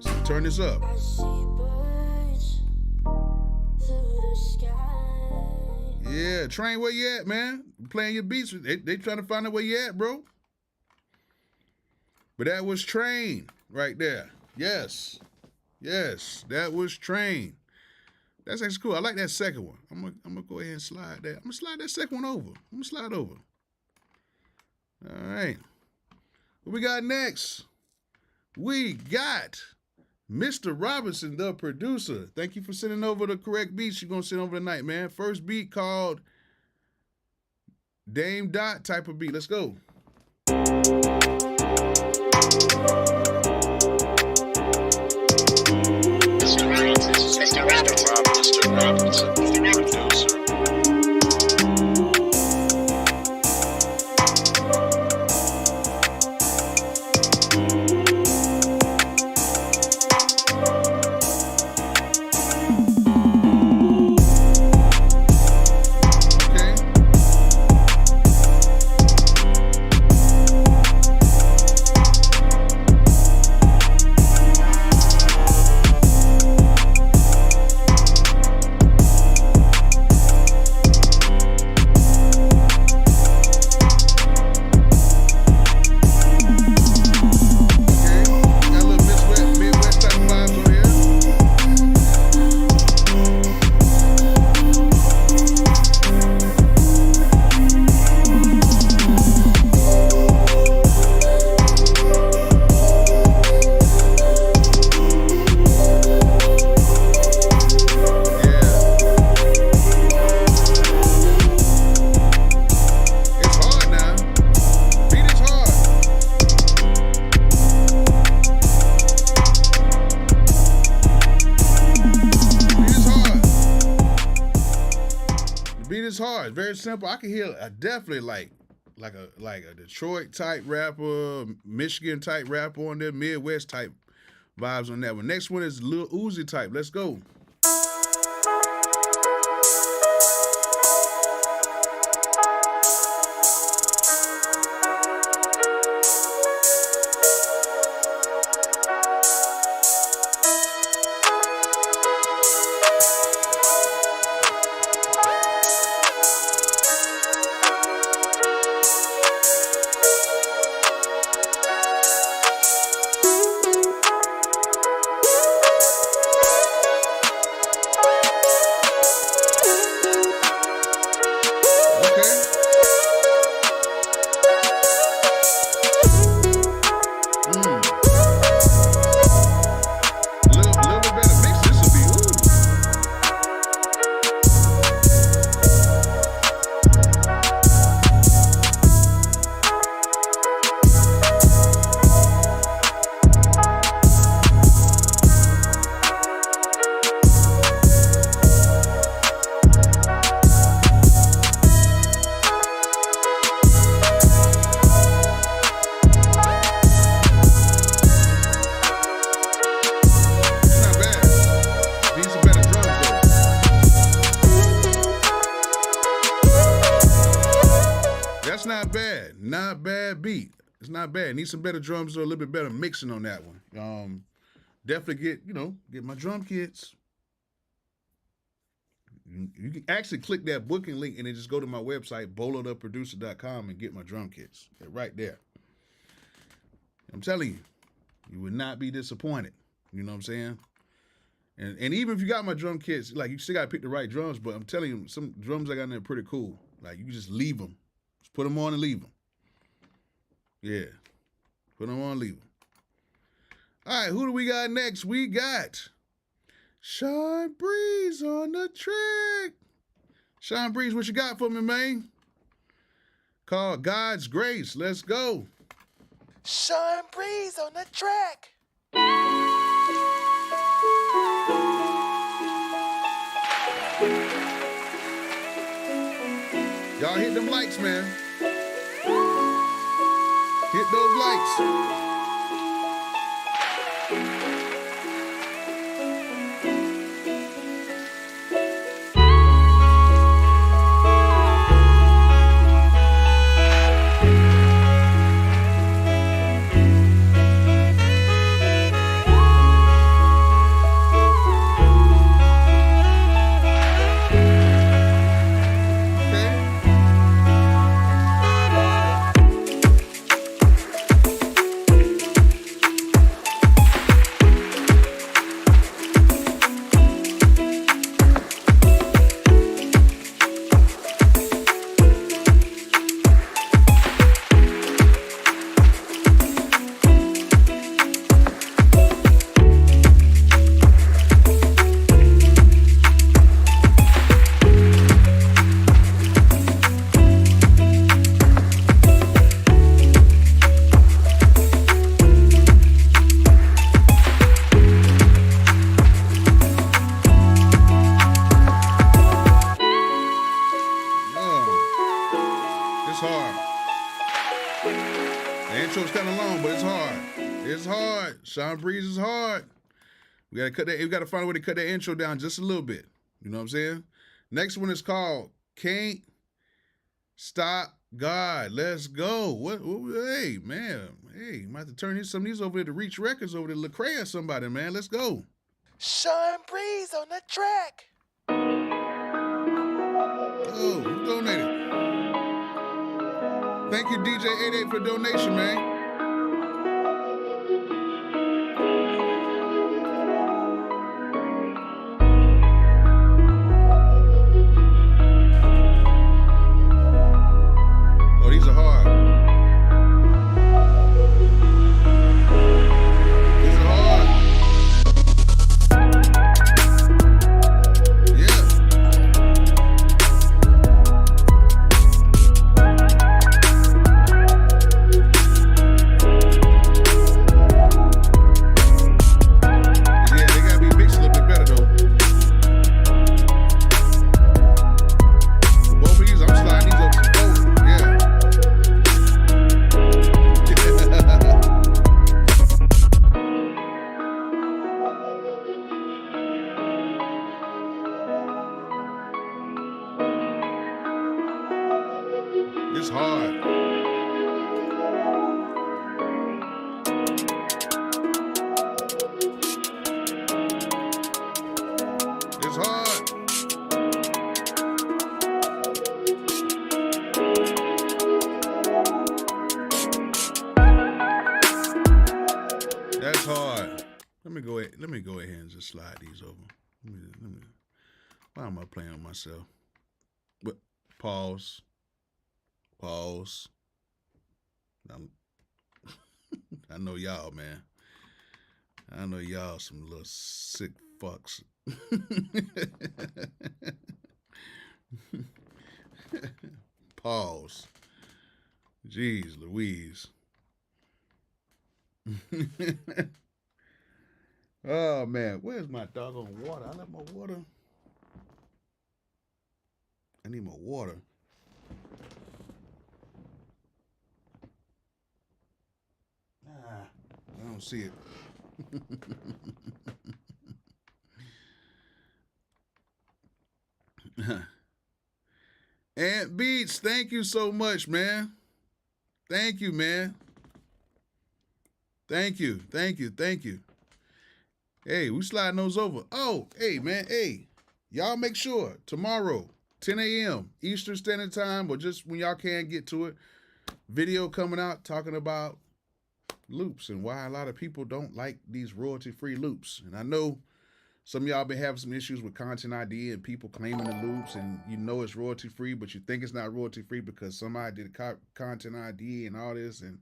Speaker 1: So turn this up.
Speaker 7: I see birds through the sky.
Speaker 1: Yeah, Train, where you at, man? Playing your beats. They trying to find out where you at, bro. But that was Train right there. Yes, that was Train. That's actually cool. I like that second one. I'm gonna go ahead and slide that. I'm gonna slide that second one over. I'm gonna slide over. All right. What we got next? We got Mr. Robinson, the producer. Thank you for sending over the correct beats you're gonna send over tonight, man. First beat called Dame Dot type of beat. Let's go. Mr. Robinson, the producer. Hard, very simple. I can hear definitely like a Detroit type rapper, Michigan type rapper on there, Midwest type vibes on that one. Next one is Lil Uzi type. Let's go. not a bad beat. It's not bad. Need some better drums or a little bit better mixing on that one. Definitely get my drum kits. You can actually click that booking link and then just go to my website, BOLODAPRODUCER.com, and get my drum kits. They're right there. I'm telling you, you would not be disappointed. You know what I'm saying? And even if you got my drum kits, like, you still got to pick the right drums, but I'm telling you, some drums I got in there are pretty cool. Like, you can just leave them. Just put them on and leave them. Yeah. Put them on and leave them. All right, who do we got next? We got Sean Breeze on the track. Sean Breeze, what you got for me, man? Called God's Grace. Let's go.
Speaker 3: Sean Breeze on the track.
Speaker 1: Y'all hit them lights, man. Hit those lights. Sean Breeze is hard. We gotta find a way to cut that intro down just a little bit. You know what I'm saying? Next one is called Can't Stop God. Let's go. Hey, man. Hey, might have to turn some of these over to Reach Records over to Lecrae or somebody, man. Let's go.
Speaker 3: Sean Breeze on the track.
Speaker 1: Oh, who donated? Thank you, DJ88, for the donation, man. It's hard. It's hard. That's hard. Let me go ahead and just slide these over. Why am I playing with myself? But pause. I know y'all, man. I know y'all some little sick fucks. Pause. Jeez Louise. Oh, man. Where's my doggone water? I left my water. I need more water. I don't see it. Ant Beats, thank you so much, man. Thank you, man. Thank you. Hey, we sliding those over. Oh, hey, man. Hey, y'all make sure tomorrow, 10 a.m. Eastern Standard Time, or just when y'all can get to it, video coming out talking about loops and why a lot of people don't like these royalty-free loops. And I know some of y'all been having some issues with content ID and people claiming the loops, and you know it's royalty-free, but you think it's not royalty-free because somebody did a content ID and all this and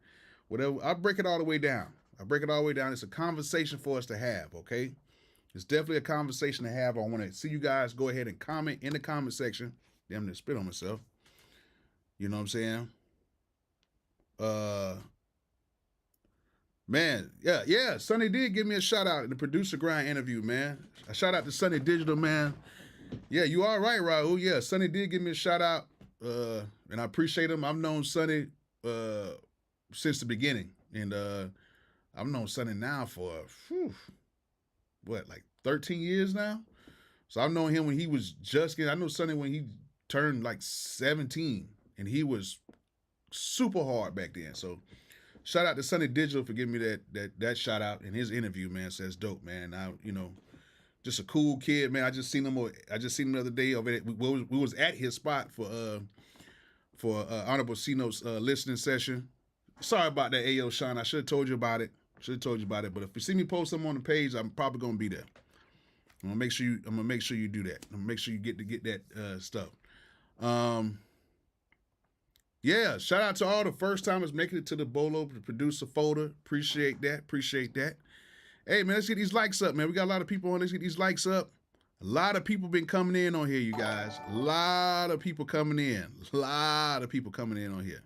Speaker 1: whatever. I break it all the way down. It's a conversation for us to have, okay? It's definitely a conversation to have. I want to see you guys go ahead and comment in the comment section. Damn near spit on myself. You know what I'm saying? Man, yeah. Sonny did give me a shout out in the producer grind interview, man. A shout out to Sonny Digital, man. Yeah, you all right, Raul. Yeah, Sonny did give me a shout out, and I appreciate him. I've known Sonny since the beginning, and I've known Sonny now for like 13 years now. So I've known him when he was just getting. I know Sonny when he turned like 17, and he was super hard back then. So shout out to Sonny Digital for giving me that shout out in his interview, man. Says dope, man. I, just a cool kid, man. I just seen him the other day. We was at his spot for Honorable C-Note's listening session. Sorry about that, Ayo Sean. I should have told you about it. But if you see me post something on the page, I'm probably gonna be there. I'm gonna make sure you do that. I'm gonna make sure you get that stuff. Yeah, shout out to all the first timers making it to the Bolo producer folder. Appreciate that. Hey, man, let's get these likes up, man. We got a lot of people on. Let's get these likes up. A lot of people been coming in on here, you guys. A lot of people coming in on here.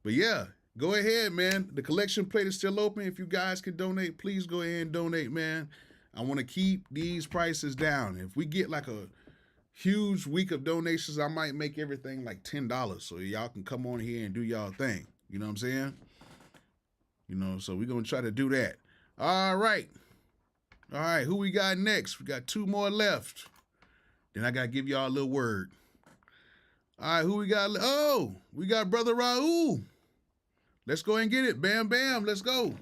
Speaker 1: But yeah, go ahead, man. The collection plate is still open. If you guys can donate, please go ahead and donate, man. I want to keep these prices down. If we get like a huge week of donations, I might make everything like $10 so y'all can come on here and do y'all thing. You know what I'm saying? So we're going to try to do that. All right, who we got next? We got 2 more left. Then I got to give y'all a little word. All right, who we got? Oh, we got Brother Raul. Let's go and get it. Bam, bam, let's go.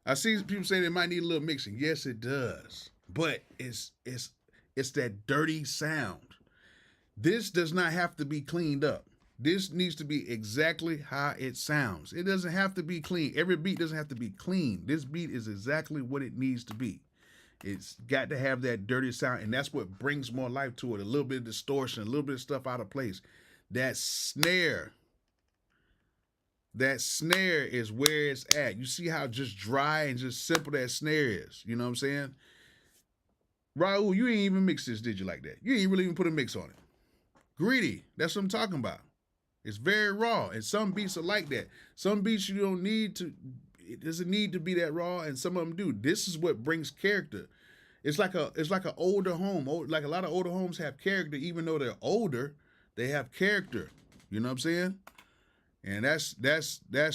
Speaker 1: I see people say they might need a little mixing. Yes, it does. But it's that dirty sound. This does not have to be cleaned up. This needs to be exactly how it sounds. It doesn't have to be clean. Every beat doesn't have to be clean. This beat is exactly what it needs to be. It's got to have that dirty sound, and that's what brings more life to it. A little bit of distortion, a little bit of stuff out of place. That snare is where it's at. You see how just dry and just simple that snare is. You know what I'm saying? Raul, you ain't even mix this, did you, like that? You ain't really even put a mix on it. Greedy, that's what I'm talking about. It's very raw, and some beats are like that. Some beats you don't need to, it doesn't need to be that raw, and some of them do. This is what brings character. It's like an older home. Like a lot of older homes have character, even though they're older, they have character. You know what I'm saying? And that's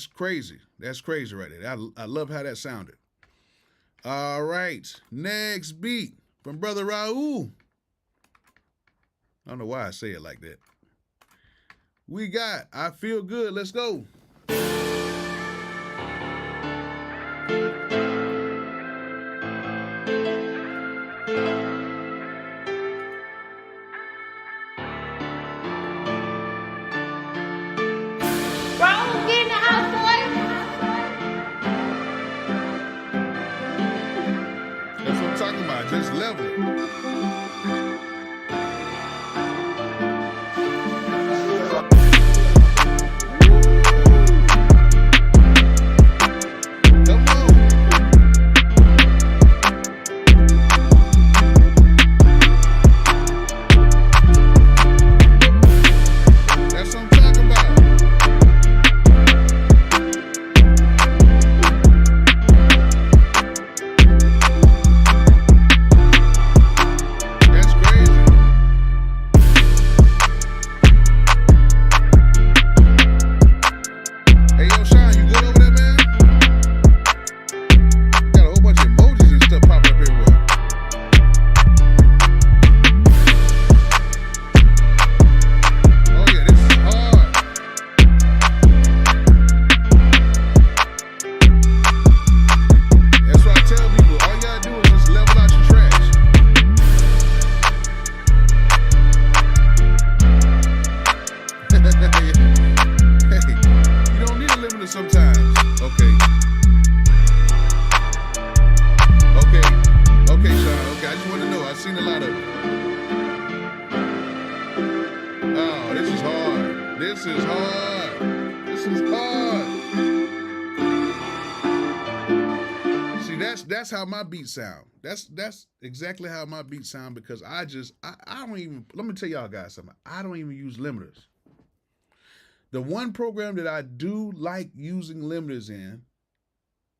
Speaker 1: crazy. That's crazy right there. I love how that sounded. All right, next beat from Brother Raul. I don't know why I say it like that. We got I Feel Good. Let's go.
Speaker 7: Raul, get in the house, boy.
Speaker 1: That's what I'm talking about. Just level it. Come on. That's what I'm talking about. That's crazy. Hey, yo, Sean, you good over there, man? Got a whole bunch of emojis and stuff popping up everywhere. Oh, yeah, this is hard. That's what I tell people. All you gotta do is just level out your trash. Hey, you don't need a limiter sometimes. Okay. Okay, Sean. Okay, I just want to know. I've seen a lot of it. Oh, this is hard. This is hard. This is hard. See, that's how my beats sound. That's exactly how my beats sound because I don't even, let me tell y'all guys something. I don't even use limiters. The one program that I do like using limiters in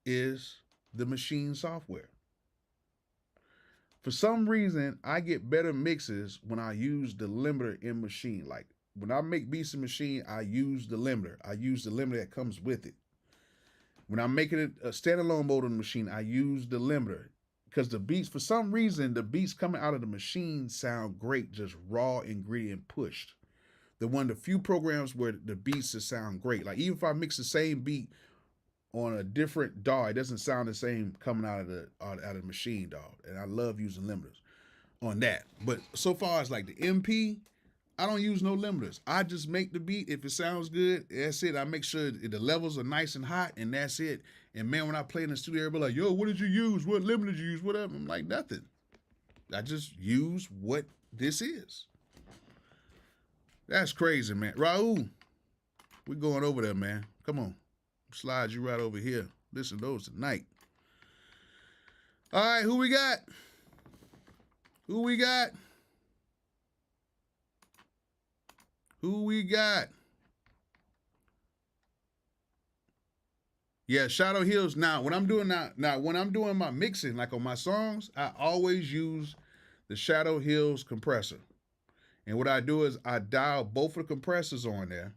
Speaker 1: is the Machine software. For some reason, I get better mixes when I use the limiter in Machine. Like when I make beats in Machine, I use the limiter. I use the limiter that comes with it. When I'm making it a standalone mode on the Machine, I use the limiter because the beats, for some reason, the beats coming out of the Machine sound great, just raw ingredient pushed. The one of the few programs where the beats just sound great. Like even if I mix the same beat on a different DAW, it doesn't sound the same coming out of the Machine DAW. And I love using limiters on that. But so far as like the MP, I don't use no limiters. I just make the beat. If it sounds good, that's it. I make sure the levels are nice and hot, and that's it. And man, when I play in the studio, everybody like, yo, what did you use? What limiter did you use? Whatever. I'm like, nothing. I just use what this is. That's crazy, man. Raul, we're going over there, man. Come on. Slide you right over here. Listen to those tonight. All right, who we got? Who we got? Who we got? Yeah, Shadow Hills. Now, when I'm doing my mixing, like on my songs, I always use the Shadow Hills compressor. And what I do is I dial both of the compressors on there,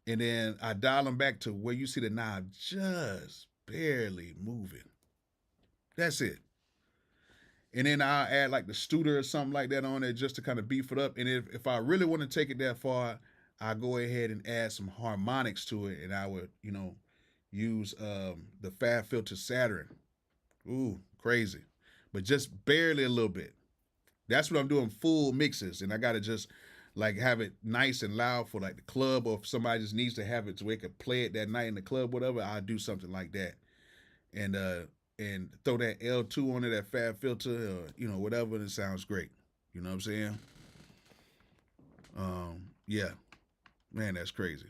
Speaker 1: and then I dial them back to where you see the knob just barely moving. That's it. And then I'll add like the Studer or something like that on there just to kind of beef it up. And if I really want to take it that far, I go ahead and add some harmonics to it, and I would, use the Fab Filter Saturn. Ooh, crazy. But just barely a little bit. That's what I'm doing, full mixes, and I gotta just like have it nice and loud for like the club, or if somebody just needs to have it so they can play it that night in the club, whatever, I'll do something like that. And throw that L2 on it, that Fab Filter, or, whatever, and it sounds great. You know what I'm saying? Yeah. Man, that's crazy.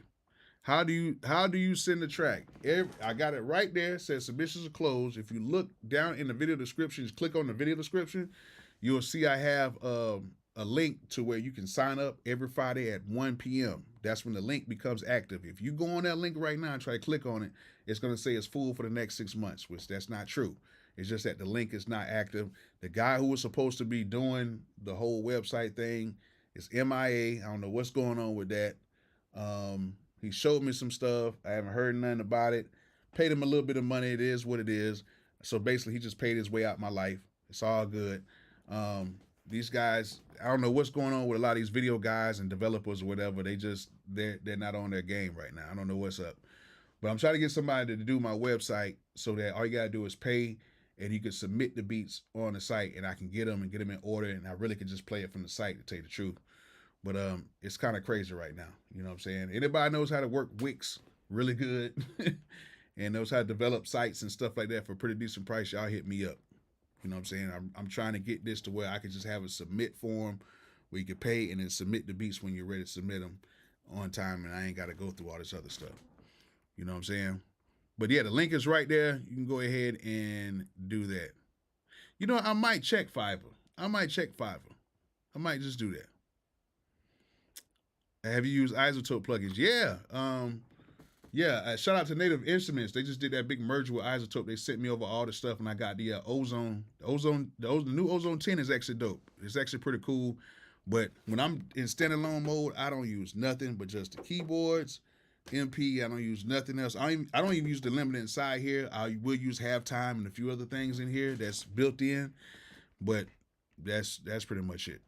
Speaker 1: How do you send the track? I got it right there. It says submissions are closed. If you look down in the video description, just click on the video description, you'll see I have a link to where you can sign up every Friday at 1 p.m. That's when the link becomes active. If you go on that link right now and try to click on it, it's going to say it's full for the next 6 months, which that's not true. It's just that the link is not active. The guy who was supposed to be doing the whole website thing is MIA. I don't know what's going on with that. He showed me some stuff. I haven't heard nothing about it. Paid him a little bit of money. It is what it is. So basically, he just paid his way out my life. It's all good. These guys, I don't know what's going on with a lot of these video guys and developers or whatever. They're not on their game right now. I don't know what's up. But I'm trying to get somebody to do my website so that all you gotta do is pay, and you can submit the beats on the site, and I can get them in order, and I really can just play it from the site, to tell you the truth. But it's kind of crazy right now. You know what I'm saying? Anybody knows how to work Wix really good and knows how to develop sites and stuff like that for a pretty decent price, y'all hit me up. You know what I'm saying? I'm trying to get this to where I can just have a submit form where you can pay and then submit the beats when you're ready to submit them on time, and I ain't got to go through all this other stuff. You know what I'm saying? But yeah, the link is right there. You can go ahead and do that. You know, I might check Fiverr. I might just do that. Have you used Isotope plugins? Yeah. Shout out to Native Instruments. They just did that big merger with Isotope. They sent me over all the stuff, and I got the Ozone. The new Ozone 10 is actually dope. It's actually pretty cool. But when I'm in standalone mode, I don't use nothing but just the keyboards, MP. I don't use nothing else. I don't even use the limiter inside here. I will use halftime and a few other things in here that's built in. But that's pretty much it.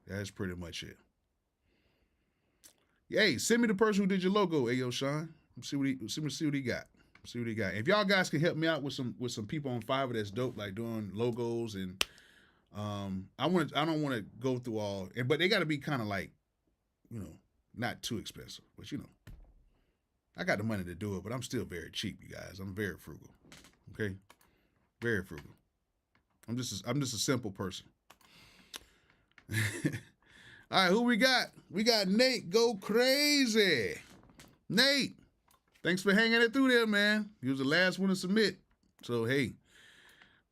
Speaker 1: That's pretty much it. Hey, send me the person who did your logo, Ayo Sean. See what he got. See what he got. If y'all guys can help me out with some people on Fiverr that's dope, like doing logos, and I don't want to go through all, but they got to be kind of like, you know, not too expensive. But you know, I got the money to do it, but I'm still very cheap, you guys. I'm very frugal. Okay, very frugal. I'm just a simple person. All right, who we got? We got Nate Go Crazy. Nate, thanks for hanging it through there, man. You was the last one to submit. So, hey,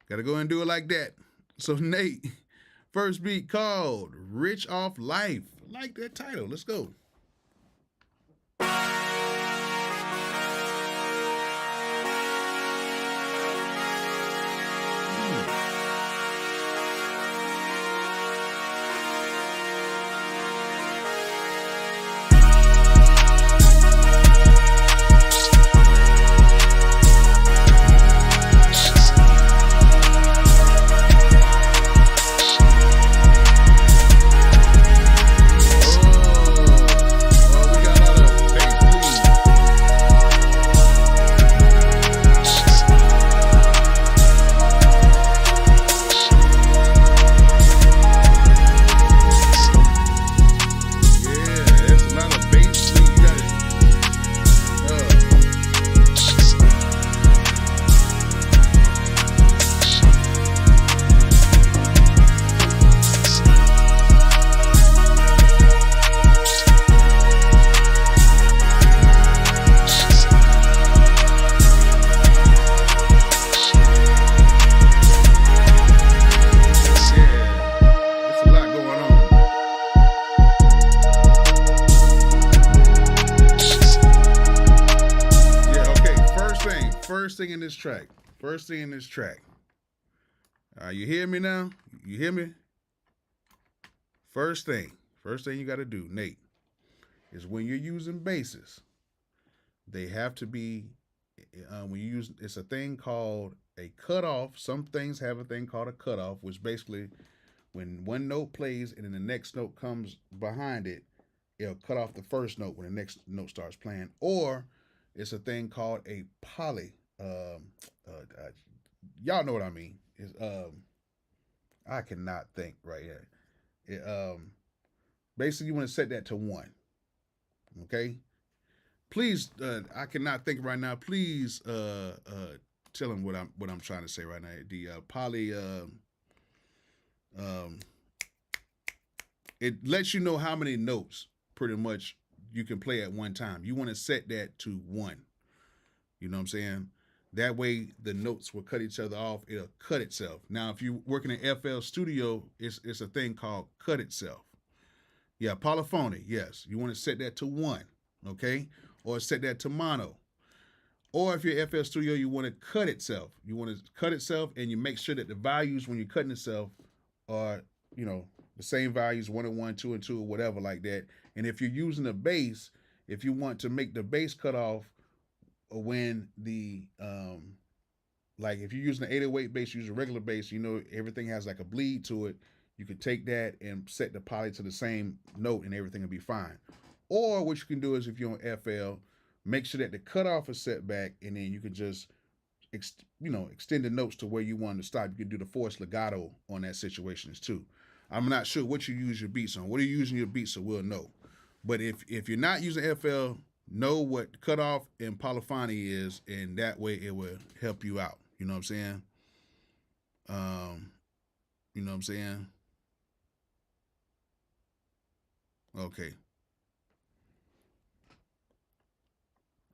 Speaker 1: got to go and do it like that. So, Nate, first beat called Rich Off Life. I like that title. Let's go. First thing in this track. You hear me now? You hear me? First thing you got to do, Nate, is when you're using basses, they have to be, when you use, it's a thing called a cutoff. Some things have a thing called a cutoff, which basically when one note plays and then the next note comes behind it, it'll cut off the first note when the next note starts playing. Or it's a thing called a poly. Y'all know what I mean. It's, I cannot think right here. Basically, you want to set that to 1. Okay. Please, I cannot think right now. Please, tell him what I'm trying to say right now. The poly. It lets you know how many notes pretty much you can play at one time. You want to set that to 1. You know what I'm saying? That way the notes will cut each other off. It'll cut itself. Now, if you're working in FL Studio, it's a thing called cut itself. Yeah, polyphony, yes. You want to set that to 1, okay? Or set that to mono. Or if you're FL Studio, you want to cut itself. You want to cut itself, and you make sure that the values when you're cutting itself are, you know, the same values, 1 and 1, 2 and 2, or whatever like that. And if you're using a bass if you want to make the bass cut off when the like if you're using an 808 bass, use a regular bass, you know everything has like a bleed to it. You can take that and set the poly to the same note and everything will be fine. Or what you can do is if you're on FL, make sure that the cutoff is set back, and then you can just extend the notes to where you want to stop. You can do the forced legato on that situations too. I'm not sure what you use your beats on. What are you using your beats on? We'll know. But if you're not using FL, know what cutoff and polyphony is, and that way it will help you out. You know what I'm saying? You know what I'm saying? Okay.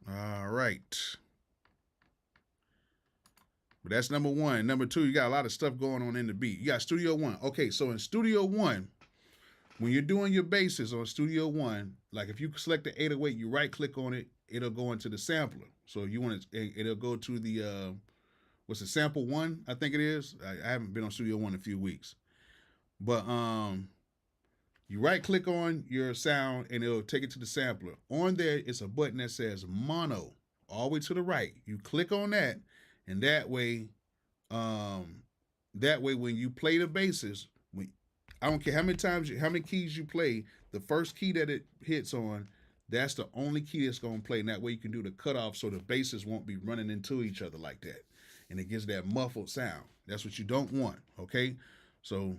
Speaker 1: All right. But that's number one. Number two, you got a lot of stuff going on in the beat. You got Studio One. Okay, so in Studio One, when you're doing your basses on Studio One, like if you select the 808, you right click on it, it'll go into the sampler. So you want to, it'll go to the, what's the sample one? I think it is. I haven't been on Studio One in a few weeks. But you right click on your sound and it'll take it to the sampler. On there, it's a button that says mono, all the way to the right. You click on that, and that way when you play the basses, I don't care how many keys you play, the first key that it hits on, that's the only key that's gonna play. And that way you can do the cutoff so the basses won't be running into each other like that. And it gives that muffled sound. That's what you don't want, okay? So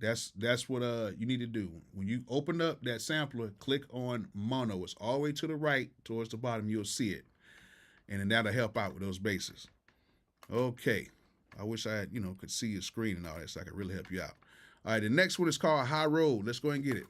Speaker 1: that's what you need to do. When you open up that sampler, click on mono. It's all the way to the right towards the bottom, you'll see it. And then that'll help out with those basses. Okay. I wish I had, could see your screen and all that so I could really help you out. All right, the next one is called High Road. Let's go ahead and get it.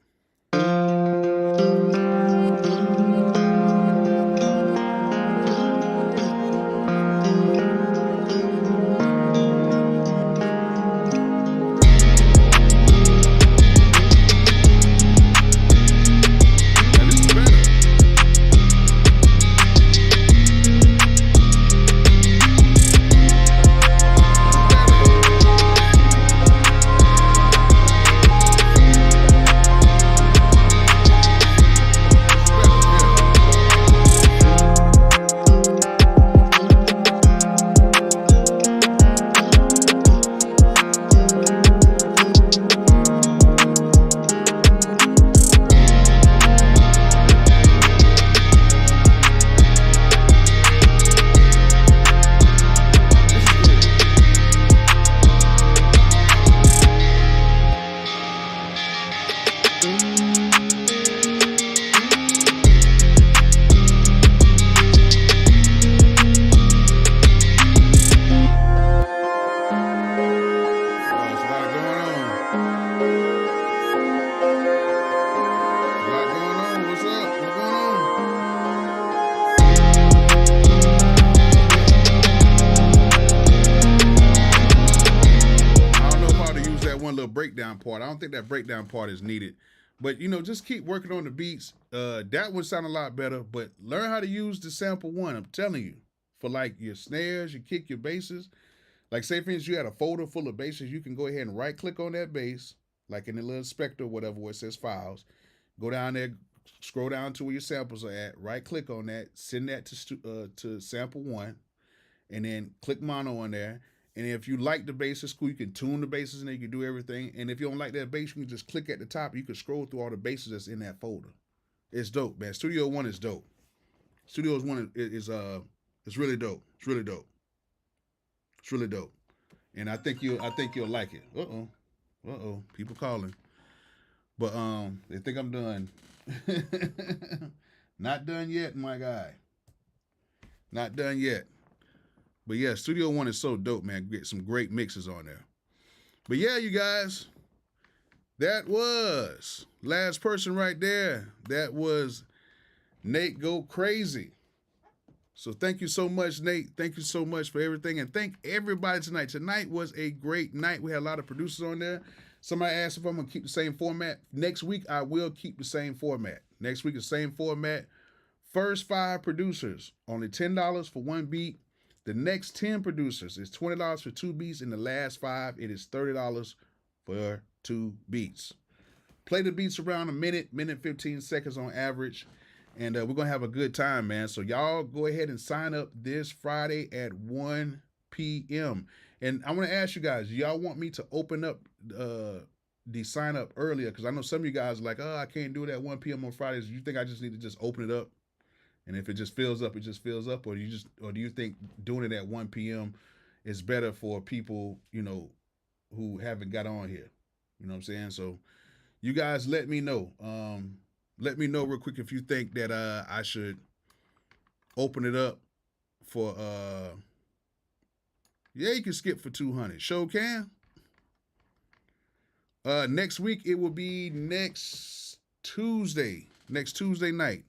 Speaker 1: Breakdown part. I don't think that breakdown part is needed, but just keep working on the beats. That would sound a lot better, but learn how to use the sample one. I'm telling you, for like your snares, your kick, your basses. Like say for instance, you had a folder full of basses, you can go ahead and right click on that bass, like in the little inspector or whatever where it says files. Go down there, scroll down to where your samples are at, right click on that, send that to sample one, and then click mono on there. And if you like the bass, it's cool. You can tune the basses and you can do everything. And if you don't like that bass, you can just click at the top. You can scroll through all the basses that's in that folder. It's dope, man. Studio One is dope. Studio One is it's really dope. It's really dope. It's really dope. And I think you'll like it. Uh-oh. People calling. But they think I'm done. Not done yet, my guy. Not done yet. But yeah, Studio One is so dope, man. Get some great mixes on there. But yeah, you guys, that was last person right there. That was Nate Go Crazy. So thank you so much, Nate. Thank you so much for everything. And thank everybody tonight. Tonight was a great night. We had a lot of producers on there. Somebody asked if I'm going to keep the same format. Next week, I will keep the same format. Next week, the same format. First 5 producers, only $10 for one beat. The next 10 producers is $20 for 2 beats. And the last 5, it is $30 for 2 beats. Play the beats around a minute 15 seconds on average. And we're gonna have a good time, man. So y'all go ahead and sign up this Friday at 1 p.m. And I want to ask you guys, y'all want me to open up the sign up earlier? Because I know some of you guys are like, oh, I can't do it at 1 p.m. on Fridays. You think I just need to just open it up? And if it just fills up, it just fills up, or do you think doing it at 1 p.m. is better for people, who haven't got on here? You know what I'm saying? So you guys let me know. Let me know real quick if you think that I should open it up for yeah, you can skip for 200. Show can. Next week it will be next Tuesday night.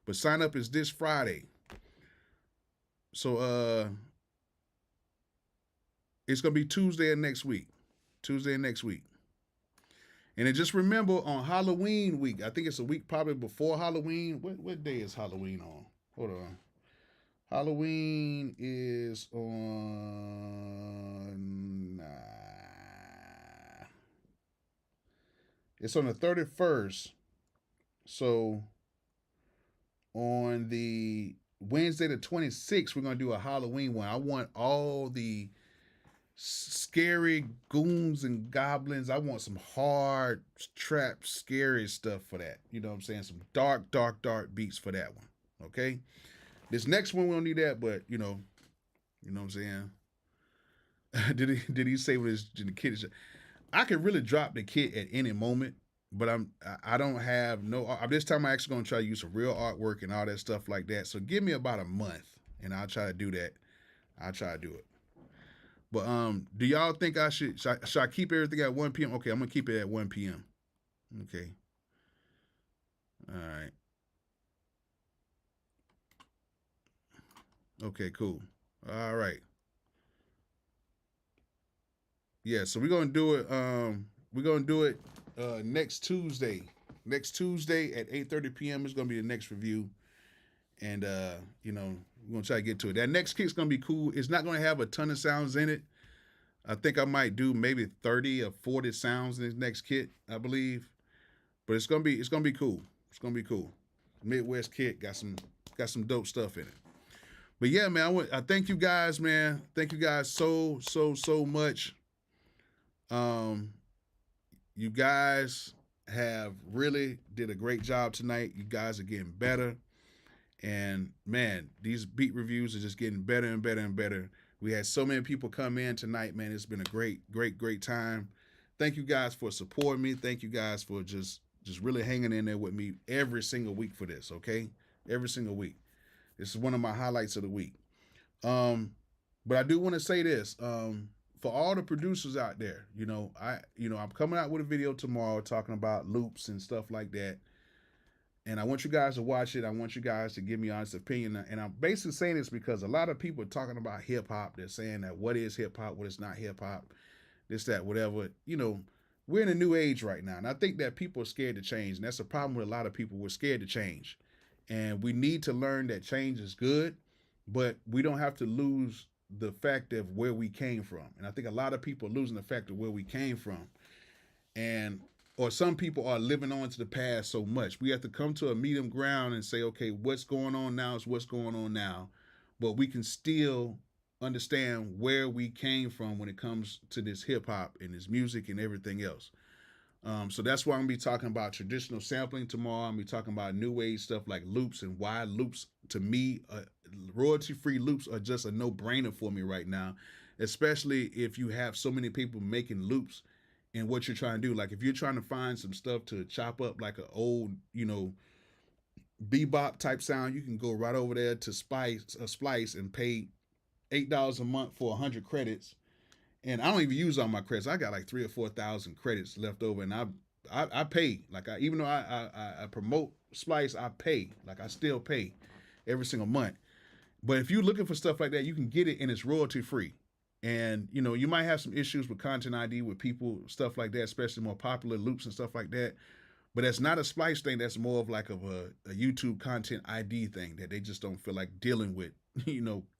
Speaker 1: But sign up is this Friday. So it's gonna be Tuesday of next week. And then just remember on Halloween week, I think it's a week probably before Halloween. What day is Halloween on? Hold on. Halloween is on it's on the 31st. So on the Wednesday the 26th, we're going to do a Halloween one. I want all the scary goons and goblins. I want some hard trap scary stuff for that. You know what I'm saying? Some dark beats for that one. Okay? This next one we don't need that, but you know what I'm saying? did he say what his the kid is? I could really drop the kit at any moment, but I don't have no. This time I'm actually gonna try to use some real artwork and all that stuff like that. So give me about a month, and I'll try to do that. I'll try to do it. But do y'all think I should I keep everything at 1 p.m.? Okay, I'm gonna keep it at 1 p.m. Okay. All right. Okay, cool. All right. Yeah, so we're gonna do it. Next Tuesday. Next Tuesday at 8:30 p.m. is gonna be the next review, and we're gonna try to get to it. That next kick's gonna be cool. It's not gonna have a ton of sounds in it. I think I might do maybe 30 or 40 sounds in this next kit, I believe. But it's gonna be cool. It's gonna be cool. Midwest kit got some dope stuff in it. But yeah, man, I thank you guys, man. Thank you guys so much. You guys have really did a great job tonight. You guys are getting better. And man, these beat reviews are just getting better and better and better. We had so many people come in tonight, man. It's been a great time. Thank you guys for supporting me. Thank you guys for just really hanging in there with me every single week for this, okay? Every single week. This is one of my highlights of the week. But I do want to say this. For all the producers out there, I'm coming out with a video tomorrow talking about loops and stuff like that. And I want you guys to watch it. I want you guys to give me honest opinion. And I'm basically saying this because a lot of people are talking about hip hop. They're saying that what is hip hop, what is not hip hop, this, that, whatever. We're in a new age right now. And I think that people are scared to change. And that's a problem with a lot of people. We're scared to change. And we need to learn that change is good, but we don't have to lose the fact of where we came from. And I think a lot of people are losing the fact of where we came from. Or some people are living on to the past so much. We have to come to a medium ground and say, okay, what's going on now is what's going on now. But we can still understand where we came from when it comes to this hip hop and this music and everything else. So that's why I'm going to be talking about traditional sampling tomorrow. I'm going to be talking about new age stuff like loops and why loops, to me, royalty-free loops are just a no-brainer for me right now, especially if you have so many people making loops and what you're trying to do. Like if you're trying to find some stuff to chop up like an old, bebop type sound, you can go right over there to Splice and pay $8 a month for 100 credits. And I don't even use all my credits. I got like 3,000 or 4,000 credits left over, and I pay. Like even though I promote Splice, I pay. Like I still pay every single month. But if you're looking for stuff like that, you can get it and it's royalty free. And you might have some issues with content ID with people, stuff like that, especially more popular loops and stuff like that. But that's not a Splice thing. That's more of like a YouTube content ID thing that they just don't feel like dealing with,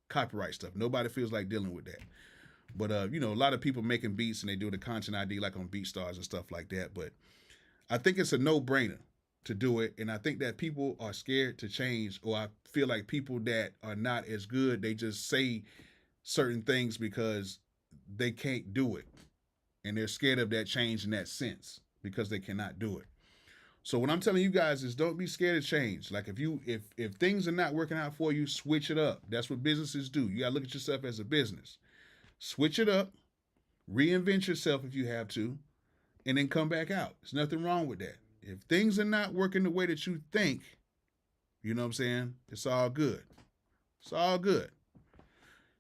Speaker 1: copyright stuff. Nobody feels like dealing with that. But, a lot of people making beats and they do the content ID like on BeatStars and stuff like that. But I think it's a no-brainer. to do it. And I think that people are scared to change, or I feel like people that are not as good, they just say certain things because they can't do it. And they're scared of that change in that sense because they cannot do it. So what I'm telling you guys is don't be scared of change. Like if things are not working out for you, switch it up. That's what businesses do. You gotta look at yourself as a business. Switch it up, reinvent yourself if you have to, and then come back out. There's nothing wrong with that. If things are not working the way that you think, you know what I'm saying? It's all good. It's all good.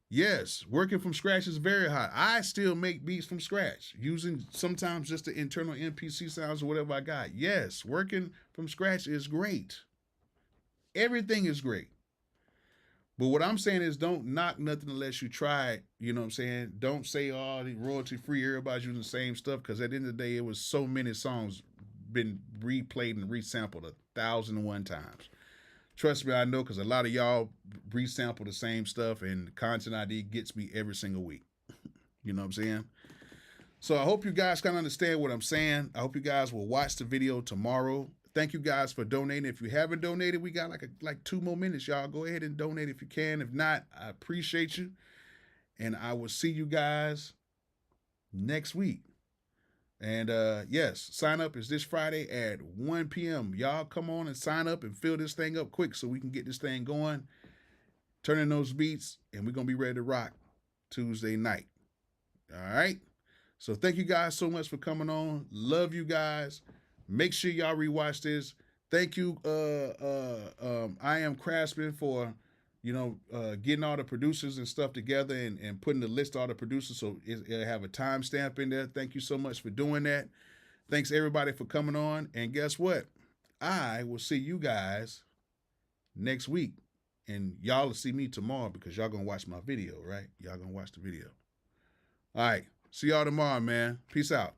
Speaker 1: Yes, working from scratch is very hard. I still make beats from scratch, using sometimes just the internal MPC sounds or whatever I got. Yes, working from scratch is great. Everything is great. But what I'm saying is don't knock nothing unless you try it. You know what I'm saying? Don't say, oh, the royalty free, everybody's using the same stuff, because at the end of the day, it was so many songs been replayed and resampled 1,001 times. Trust me, I know, because a lot of y'all resample the same stuff, and Content ID gets me every single week. You know what I'm saying? So I hope you guys kind of understand what I'm saying. I hope you guys will watch the video tomorrow. Thank you guys for donating. If you haven't donated, we got like 2 more minutes, y'all. Go ahead and donate if you can. If not, I appreciate you. And I will see you guys next week. And yes, sign up is this Friday at 1 p.m. Y'all come on and sign up and fill this thing up quick so we can get this thing going. Turn in those beats, and we're going to be ready to rock Tuesday night. All right? So thank you guys so much for coming on. Love you guys. Make sure y'all rewatch this. Thank you, I Am Craftsman, for, getting all the producers and stuff together and putting the list of all the producers so it'll have a timestamp in there. Thank you so much for doing that. Thanks, everybody, for coming on. And guess what? I will see you guys next week. And y'all will see me tomorrow because y'all going to watch my video, right? Y'all going to watch the video. All right. See y'all tomorrow, man. Peace out.